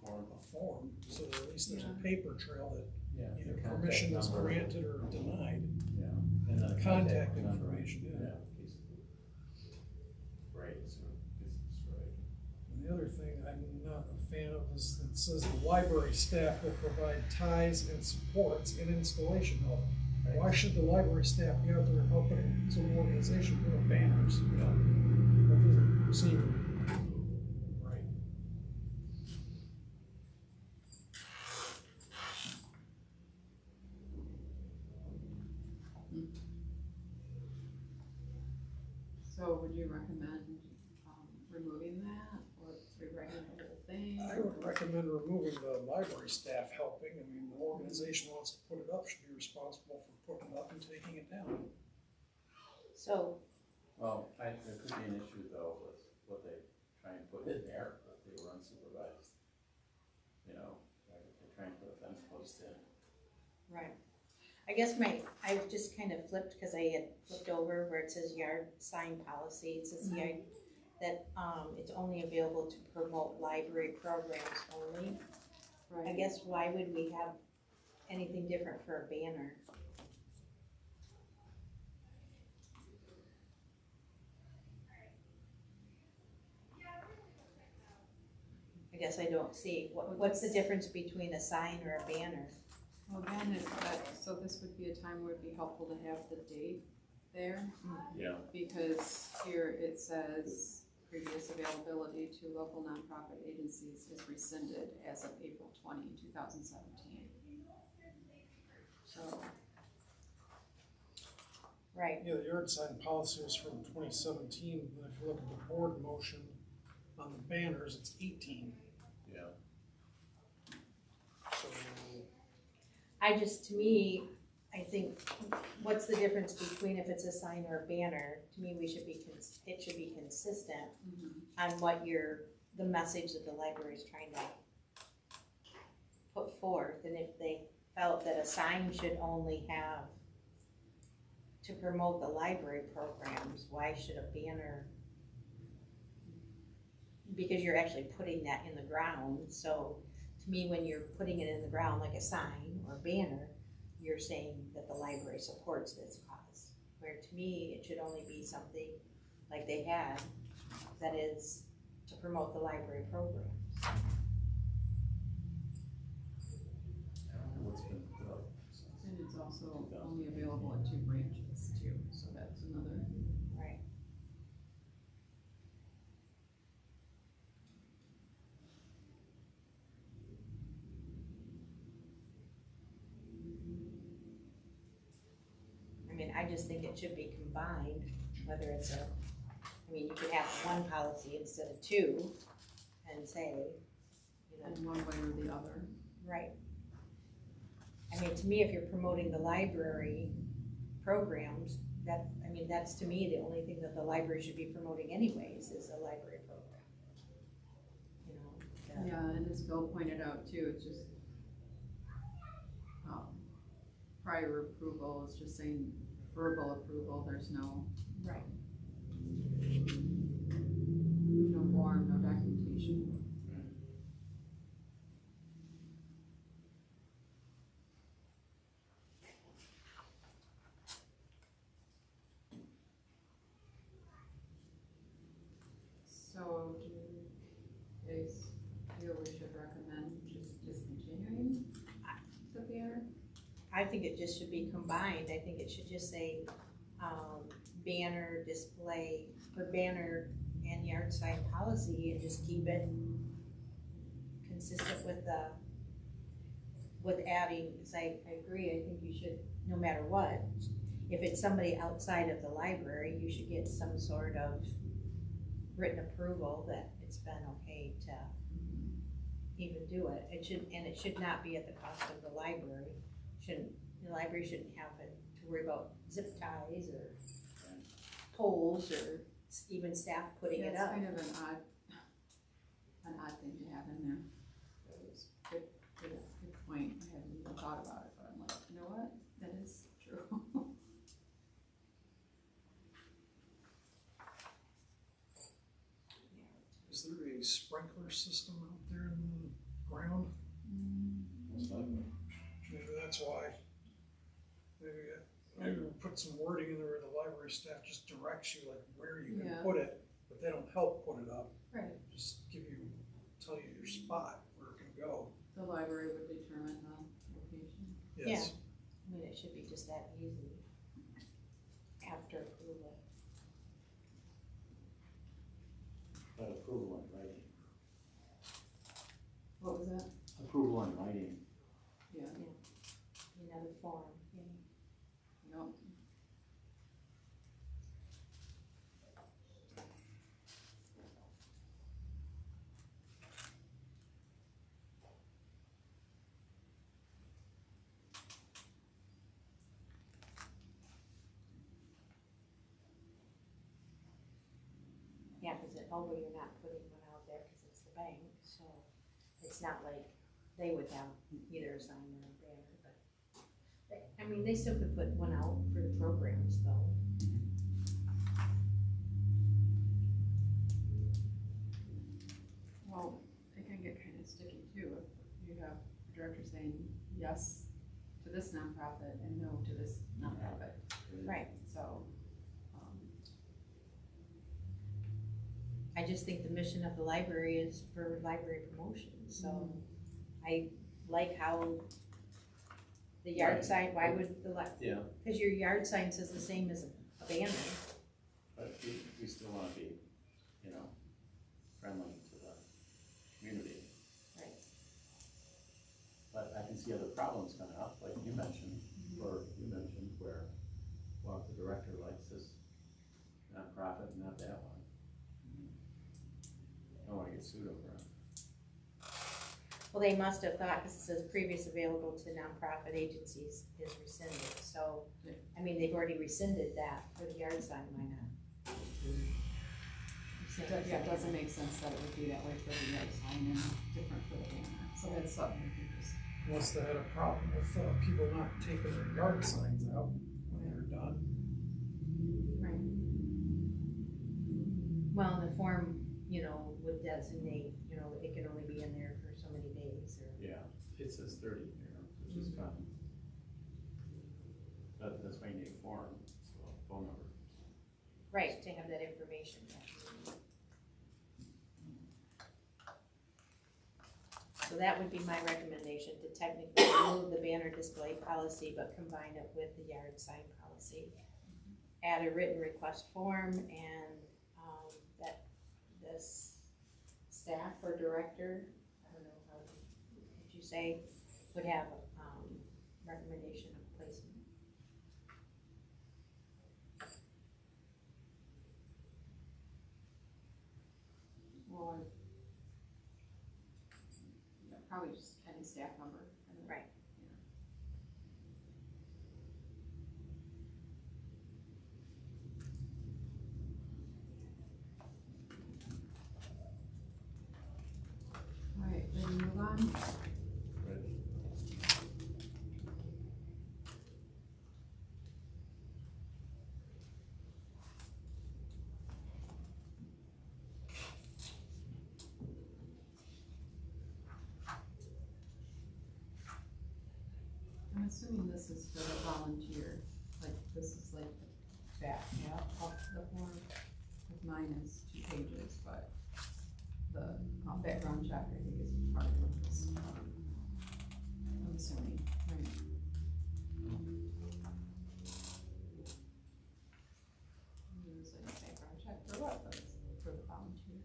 out a form, so that at least there's a paper trail that Yeah. either the contact permission is number. granted or denied. Yeah, and then a Contact number. information, yeah. Basically. Right, so business, right. And the other thing I'm not a fan of is it says the library staff will provide ties and supports and installation help. Why should the library staff be out there helping some organization put up banners? That doesn't seem right. So would you recommend, removing that, or rewriting the whole thing? I would recommend removing the library staff helping. I mean, the organization wants to put it up, should be responsible for putting it up and taking it down. so, Well, there could be an issue though with what they try and put in there, if they were unsupervised. You know, like if they try and put a fence post in. right. I guess I just kind of flipped, cause I had flipped over where it says yard sign policy, it says yard, that, it's only available to promote library programs only. I Right. guess why would we have anything different for a banner? I guess I don't see, what's the difference between a sign or a banner? Well, then, so this would be a time where it'd be helpful to have the date there, Yeah. because here it says previous availability to local nonprofit agencies is rescinded as of April 2017. So, Right, Yeah, the yard sign policy was from 2017, and if you look at the board motion on the banners, it's 18. Yeah. So, to me, I think, what's the difference between if it's a sign or a banner? To me, it should be consistent on what the message that the library is trying to put forth. And if they felt that a sign should only have to promote the library programs, why should a banner? Because you're actually putting that in the ground, so to me, when you're putting it in the ground like a sign or a banner, you're saying that the library supports this cause. Where to me, it should only be something like they had, that is to promote the library programs. I don't know what's been put up. and it's also only available at 2 branches too, so that's another. Right. I mean, I just think it should be combined, whether it's you could have one policy instead of 2 and say, In one way or the other. right. I mean, to me, if you're promoting the library programs, I mean, that's to me the only thing that the library should be promoting anyways, is a library program. You know? Yeah, and as Bill pointed out too, it's just, prior approval is just saying verbal approval, there's no. Right. No form, no documentation. So, do you guys feel we should recommend just discontinuing Lapeer? I think it just should be combined. I think it should just say, banner display, or banner and yard sign policy, and just keep it consistent with adding, because I agree, I think you should, no matter what, if it's somebody outside of the library, you should get some sort of written approval that it's been okay to even do it. It should not be at the cost of the library. The library shouldn't have to worry about zip ties or poles or even staff putting it It's up. kind of an odd thing to have in there. Good point, I hadn't even thought about it, but I'm like, you know what, that is true. Is there a sprinkler system out there in the ground? Maybe that's why. Maybe we'll put some wording in there where the library staff just directs you like where you can Yeah. put it, but they don't help put it up. Right. Just tell you your spot where it can go. The library would determine the location. Yes. I mean, it should be just that easy after approval. But approval in writing. What was that? Approval in writing. Yeah, Another form, yeah. no. Yeah, because you're not putting one out there because it's the bank, so it's not like they would have either a sign or a banner, but I mean, they still could put one out for the programs though. Well, it can get kind of sticky too, if you have a director saying yes to this nonprofit and no to this nonprofit. Right. So, I just think the mission of the library is for library promotion, so I like how the yard Right. sign, why would the Yeah. because your yard sign says the same as a banner. But we still wanna be, friendly to the community. Right. But I can see other problems coming up, like you mentioned, where, well, the director likes this nonprofit and not that one. I don't wanna get sued over it. Well, they must have thought, because it says previous available to nonprofit agencies is rescinded, so, I mean, they've already rescinded that for the yard sign, why not? yeah, it doesn't make sense that it would be that way for the yard sign and different for the banner, so that's something we can just. Unless they had a problem with people not taking their yard signs out when they're done. Right. Well, the form, would designate, it can only be in there for so many days, or. Yeah, it says 30 here, which is fine. But that's why you need a form, so phone number. Right, to have that information. So that would be my recommendation, to technically remove the banner display policy, but combine it with the yard sign policy. Add a written request form, and, that this staff or director, I don't know, how would you say, would have, recommendation of placement. Well, yeah, probably just any staff member. Right. on? I'm assuming this is for the volunteer, like, this is like the back half of the form, because mine is 2 pages, but the background check, I think, is part of this. I'm assuming, right? It's like a background check for what, but it's for the volunteer.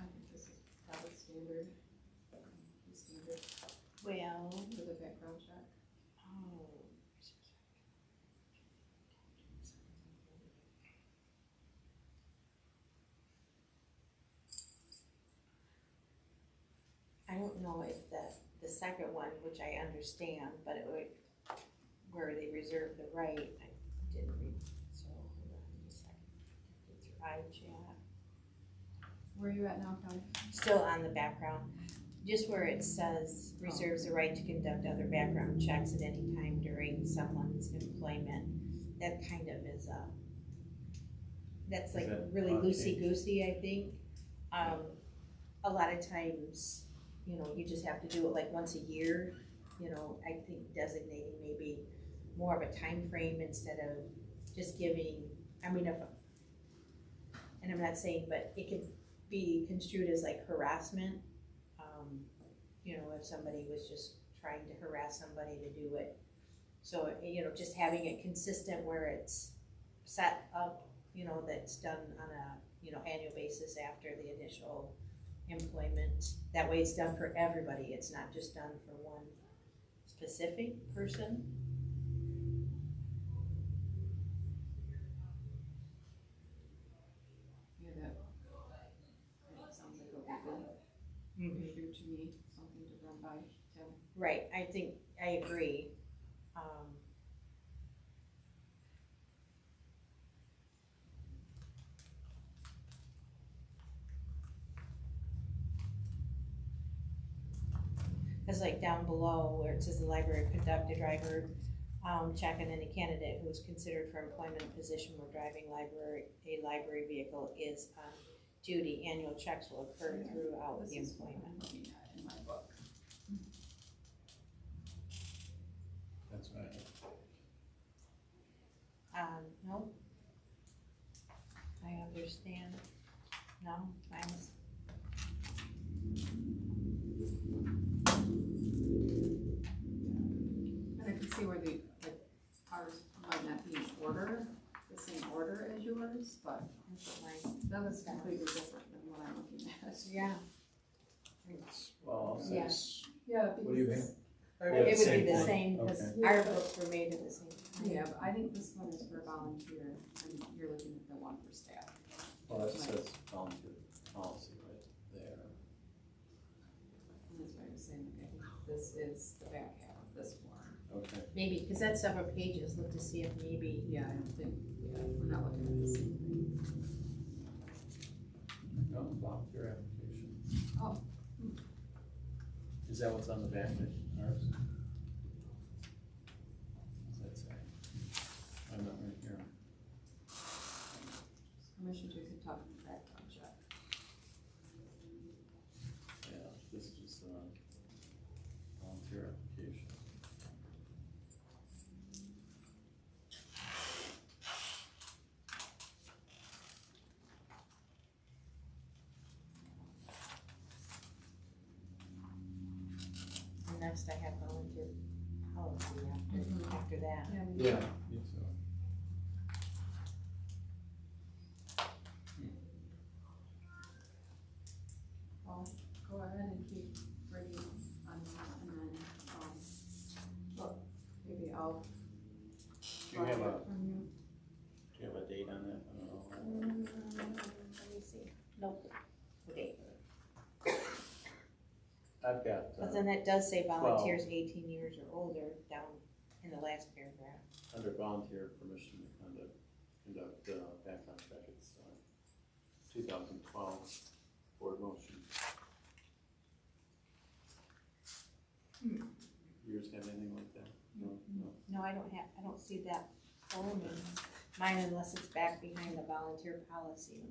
I think this is probably standard. Standard Well, for the background check. oh. I don't know if the second one, which I understand, but it would, where they reserve the right, I didn't read, so hold on a second. Get through iChat. Where are you at now, Kelly? Still on the background, just where it says reserves the right to conduct other background checks at any time during someone's employment. That kind of is that's like that really on loosey-goosey, I think. A lot of times, you know, you just have to do it like once a year, you know, I think designating maybe more of a time frame instead of just giving, I mean, and I'm not saying, but it could be construed as like harassment. You know, if somebody was just trying to harass somebody to do it. So, you know, just having it consistent where it's set up, you know, that's done on a, you know, annual basis after the initial employment. That way it's done for everybody. It's not just done for one specific person. Yeah, that sounds like a legal issue to me, something to run by Tim. Right, I think, I agree. Cause like down below where it says the library conduct a driver check on any candidate who is considered for employment position where driving a library vehicle is on duty, annual checks will occur throughout the This is what employment. I'm looking at in my book. That's right. No. I understand. No, mine's. And I can see where the, like, ours might not be in order, the same order as yours, but that is completely different than what I'm looking at. Yeah. Well, Yeah. since, Yeah, what do you because, think? It would be the Same same, thing. because Okay. our books were made at the same time. yeah, but I think this one is for volunteer, and you're looking at the one for staff. Well, that says volunteer policy right there. And that's why I was saying, okay, this is the back half of this form. Okay. Maybe, because that's several pages, look to see if maybe, Yeah, I don't think, yeah, we're not looking at the same thing. No, volunteer application. Oh. Is that what's on the back of ours? What's that say? I'm not right here. Permission to conduct background check. Yeah, this is just volunteer application. and next I have volunteer policy after that. Yeah. I think so. Well, go ahead and keep reading on that, and then, look, maybe I'll Do you have borrow a, it from you. do you have a date on that? I don't know. Let me see, nope, I've got, But then it does say volunteers 18 years or older down in the last paragraph. under volunteer permission to conduct background check, it's 2012 board motion. Yours have anything like that? No. No, I don't see that form in mine unless it's back behind the volunteer policy.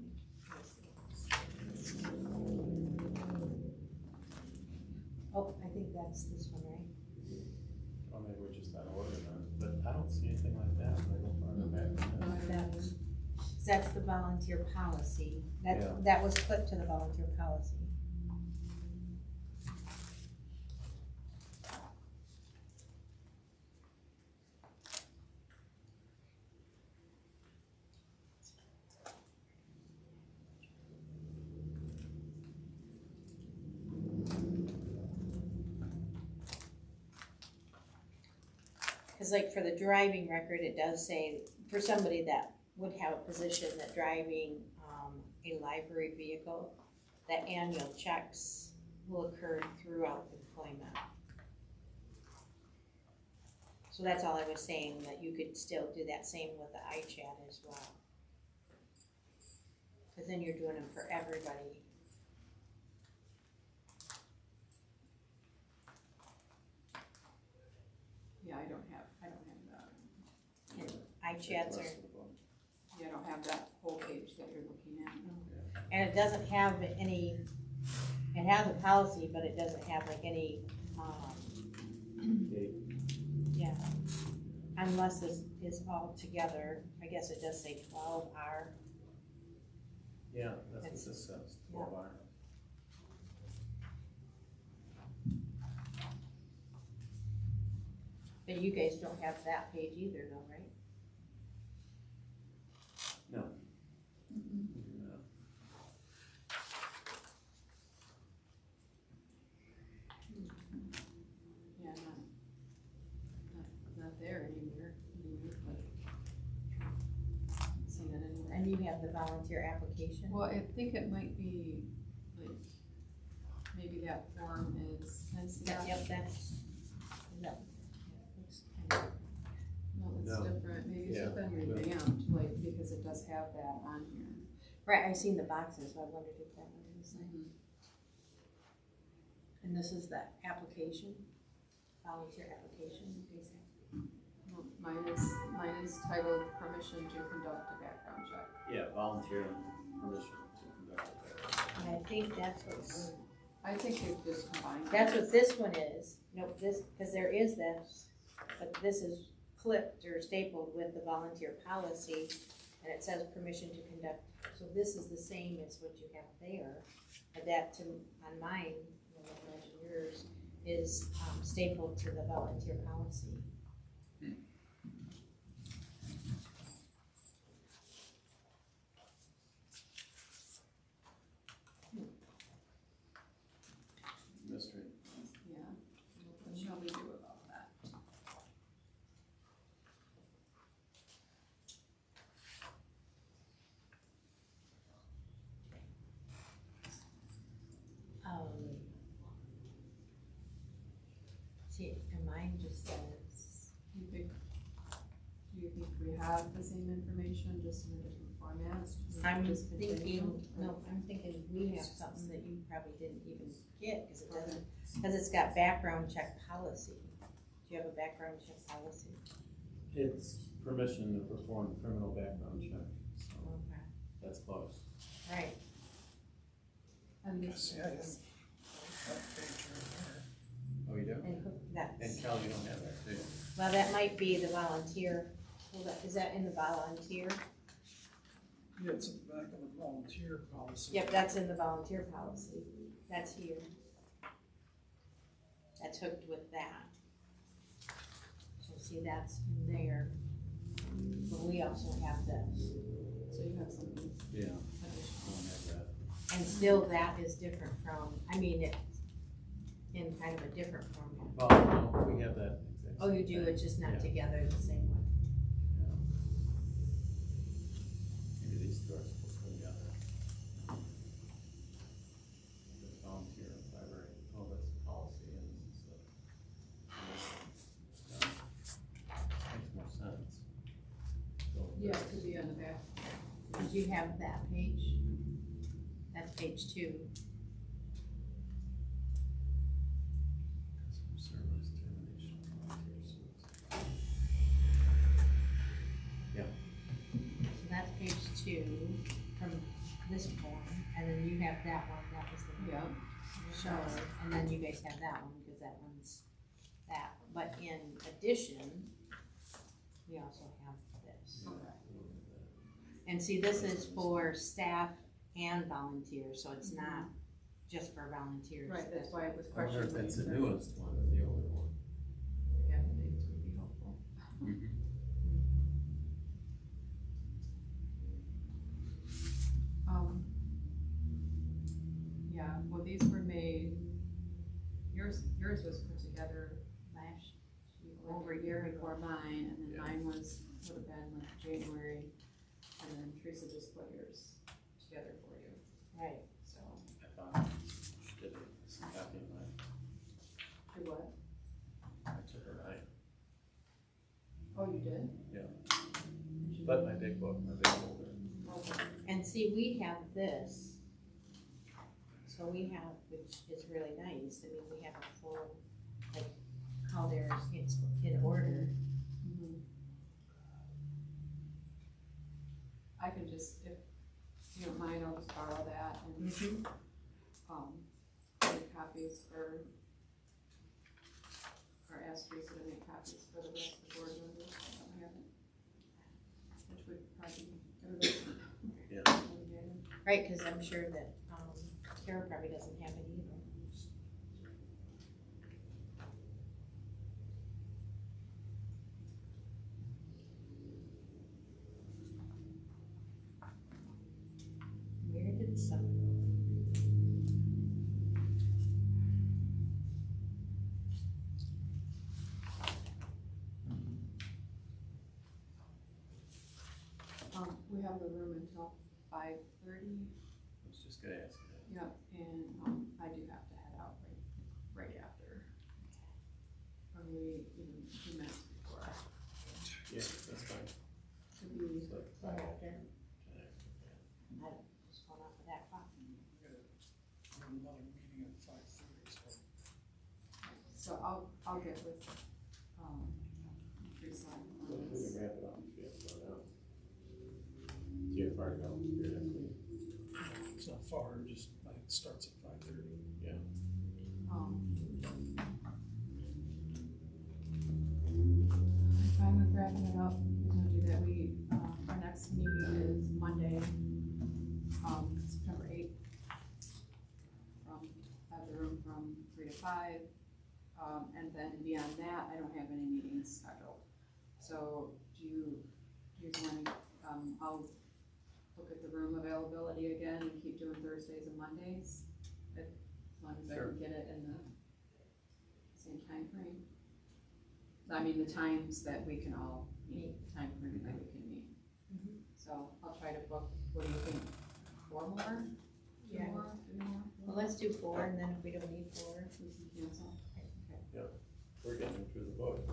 Let me see. Oh, I think that's this one, right? Or maybe we're just out of order then, but I don't see anything like that when I go farther back than that. That's the volunteer policy. Yeah. That was put to the volunteer policy. Cause like for the driving record, it does say, for somebody that would have a position that driving, a library vehicle, that annual checks will occur throughout employment. So that's all I was saying, that you could still do that same with the iChat as well. Cause then you're doing them for everybody. Yeah, I don't have that. And iChats are, Yeah, I don't have that whole page that you're looking at. and it doesn't have any, it has a policy, but it doesn't have like any, Date. yeah. Unless this is all together, I guess it does say 12R. Yeah, that's what It's- this says, 12R. But you guys don't have that page either though, right? No. Mm-mm. We do not. Yeah, not there anywhere, but. Not seeing it anywhere. And you have the volunteer application? Well, I think it might be, like, maybe that form is, Yep, that's, no. No, it's No. different, maybe it's Yeah. been revamped, like, because it does have that on here. Right, I seen the boxes, so I wondered if that was the same. And this is the application, volunteer application, basically. No, mine is titled permission to conduct a background check. Yeah, volunteer permission to conduct a And I think that's what, I think they've just combined. that's what this one is. Nope, this, because there is this, but this is clipped or stapled with the volunteer policy, and it says permission to conduct. So this is the same as what you have there, but that to, on mine, I don't imagine yours, is stapled to the volunteer policy. mystery. Yeah, what shall we do about that? See, and mine just says, Do you think we have the same information, just in a different format? I'm Just continue? thinking, no, I'm thinking we have something that you probably didn't even get, cause it doesn't, cause it's got background check policy. Do you have a background check policy? It's permission to perform criminal background check, so Okay. that's close. Right, And this See, I didn't- is, that page right there. Oh, you do? and that's, And Cal, you don't have that, do you? well, that might be the volunteer, hold on, is that in the volunteer? Yeah, it's at the back of the volunteer policy. Yep, that's in the volunteer policy, that's here. That's hooked with that. So see, that's in there, but we also have this, so you have something Yeah, I additional. don't have that. and still that is different from, I mean, it's in kind of a different format. Well, no, we have that. exact Oh, you same do, thing. it's just not Yeah. together the same way. Yeah. Maybe these two are supposed to go together. The volunteer library, oh, that's the policy. Yeah, it could be on the back. Did you have that page? That's page 2. Service termination. So that's page 2 from this form, and then you have that one, that was the Yeah. show, and then you guys have that one, because that one's that. But in addition, we also have this. And see, this is for staff and volunteers, so it's not just for volunteers. Right, that's why it was I wonder questioned. if that's the newest one or the older one. Yeah, the dates would be helpful. Yeah, well, these were made, yours was put together over a year before mine, and then mine would have been like January, and then Teresa just put yours together for you, Right. so. I thought she did a copy of mine. Do what? I took her mine. Oh, you did? Yeah. Did you- But my big book, my big folder. Okay. And see, we have this. So we have, which is really nice, I mean, we have a full, like, how it's in order. Mhm. I can just, if you don't mind, I'll just borrow that and, make copies or ask Teresa to make copies for the rest of the board members, I don't have it. Which would probably, everybody. Yeah. Right, cause I'm sure that, Kara probably doesn't have it either. Where did some go? We have the room until 5:30. I was just gonna ask you that. Yep, and, I do have to head out right after. Probably even 2 minutes before. Yeah, that's fine. Could be, So, Right okay. after. Okay. I just going off of that clock. We have another meeting at 5:30, so. so I'll get with, Teresa. Well, we can wrap it up if you have to go now. Do you have far to go? You're gonna leave. It's not far, just, it starts at 5:30. Yeah. I'm fine with wrapping it up, we're gonna do that, our next meeting is Monday, September 8th. Have the room from 3 to 5, and then beyond that, I don't have any meetings scheduled. So, do you want, I'll look at the room availability again and keep doing Thursdays and Mondays, as long as I Sure. can get it in the same time frame. I mean, the times that we can all meet, time frame that we can meet. So I'll try to book, what do you think, 4 more? 2 Yeah. more, 3 more? Well, let's do 4, and then if we don't need 4, We can cancel. We're getting through the book.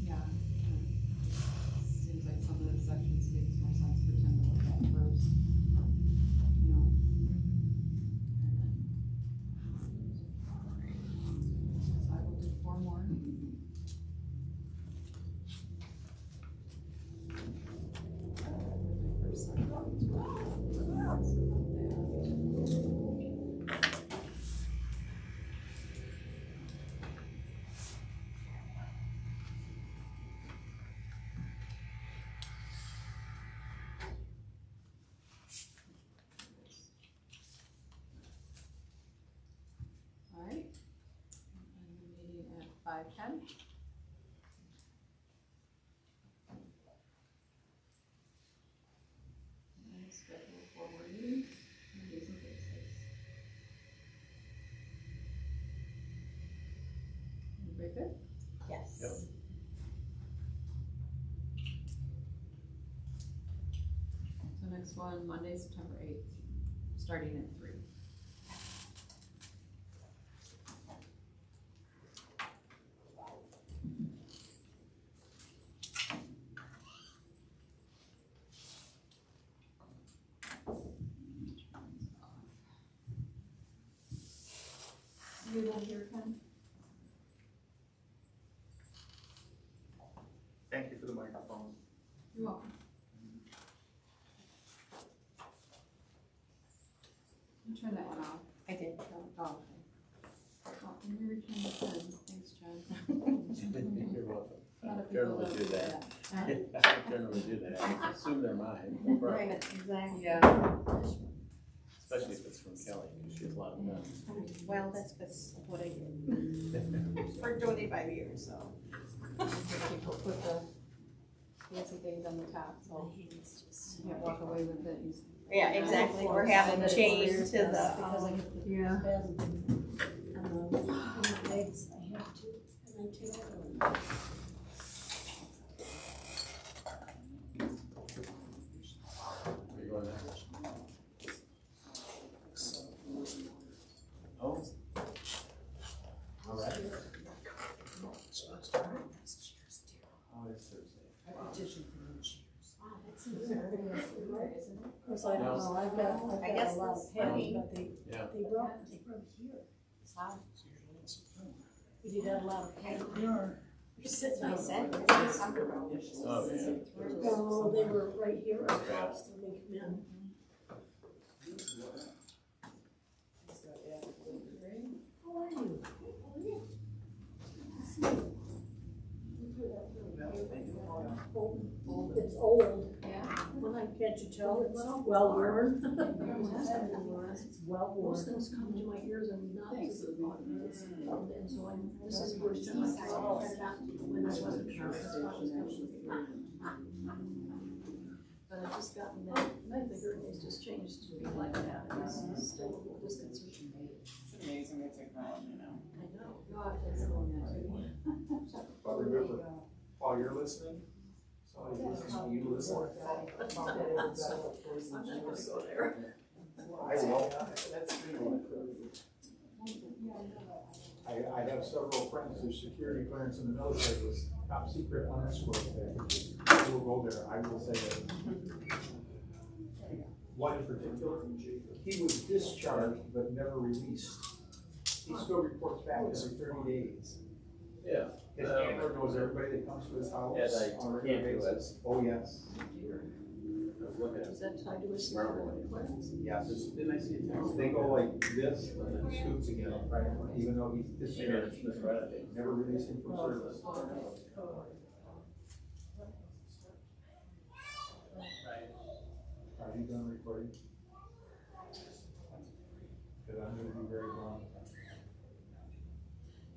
Yeah. Seems like some of the sections makes more sense for Tim to look at first. You know? And then. So I will do 4 more. Alright. And the meeting at 5:10. And schedule forward meeting, Mondays and Thursdays. Everybody good? yes. Yep. So next one, Monday, September 8th, starting at 3. You don't hear Ken? Thank you for the microphone. You're welcome. You turn that one off. I did. Oh, okay. Oh, and you return the pen. Thanks, Jen. You're welcome. A lot I of people generally don't do that. I generally do that. I assume they're mine, Right, exactly. Yeah. especially if it's from Kelly, because she has a lot of pens. Well, that's because of what I did for 25 years, so. People put the fancy things on the top, so you can't walk away with it. Yeah, exactly. We're having to change to the, Yeah. Where you going next? Oh. All right. Oh, it's Thursday. Of course, I don't know, I've I got guess a lot it's of pen, funny. but they Yeah. brought here. We did have a lot of pen. I said, Oh, yeah. No, they were right here across when they come in. How are you? It's old. Yeah. Can't you tell? It's well worn. It's well worn. Most things come to my ears and not to the bottom. And so this is the first time I saw it when I wasn't sure that's what was coming. But I've just gotten that, my figure has just changed to be like that. It's still a little distance. It's amazing the technology now. I know. God, that's so But remember, while you're listening, somebody's listening to you listen. I'm not gonna go there. I will. That's true. I have several friends whose security clearance in the military was top secret unescorted there. I will go there, I will say that. One in particular, he was discharged but never released. He still reports back every 30 days. Yeah. His handler knows everybody that comes to his house Yeah, like, on a regular can't do basis. Oh, yes, I was looking at Is that tied to a Smart smart one. clearance? yes. Didn't I see a text? They go like this, and then scoots again, right, even though he's discharged, never released him from service. Are you done recording? Because I'm gonna be very long.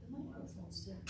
The microphone's still.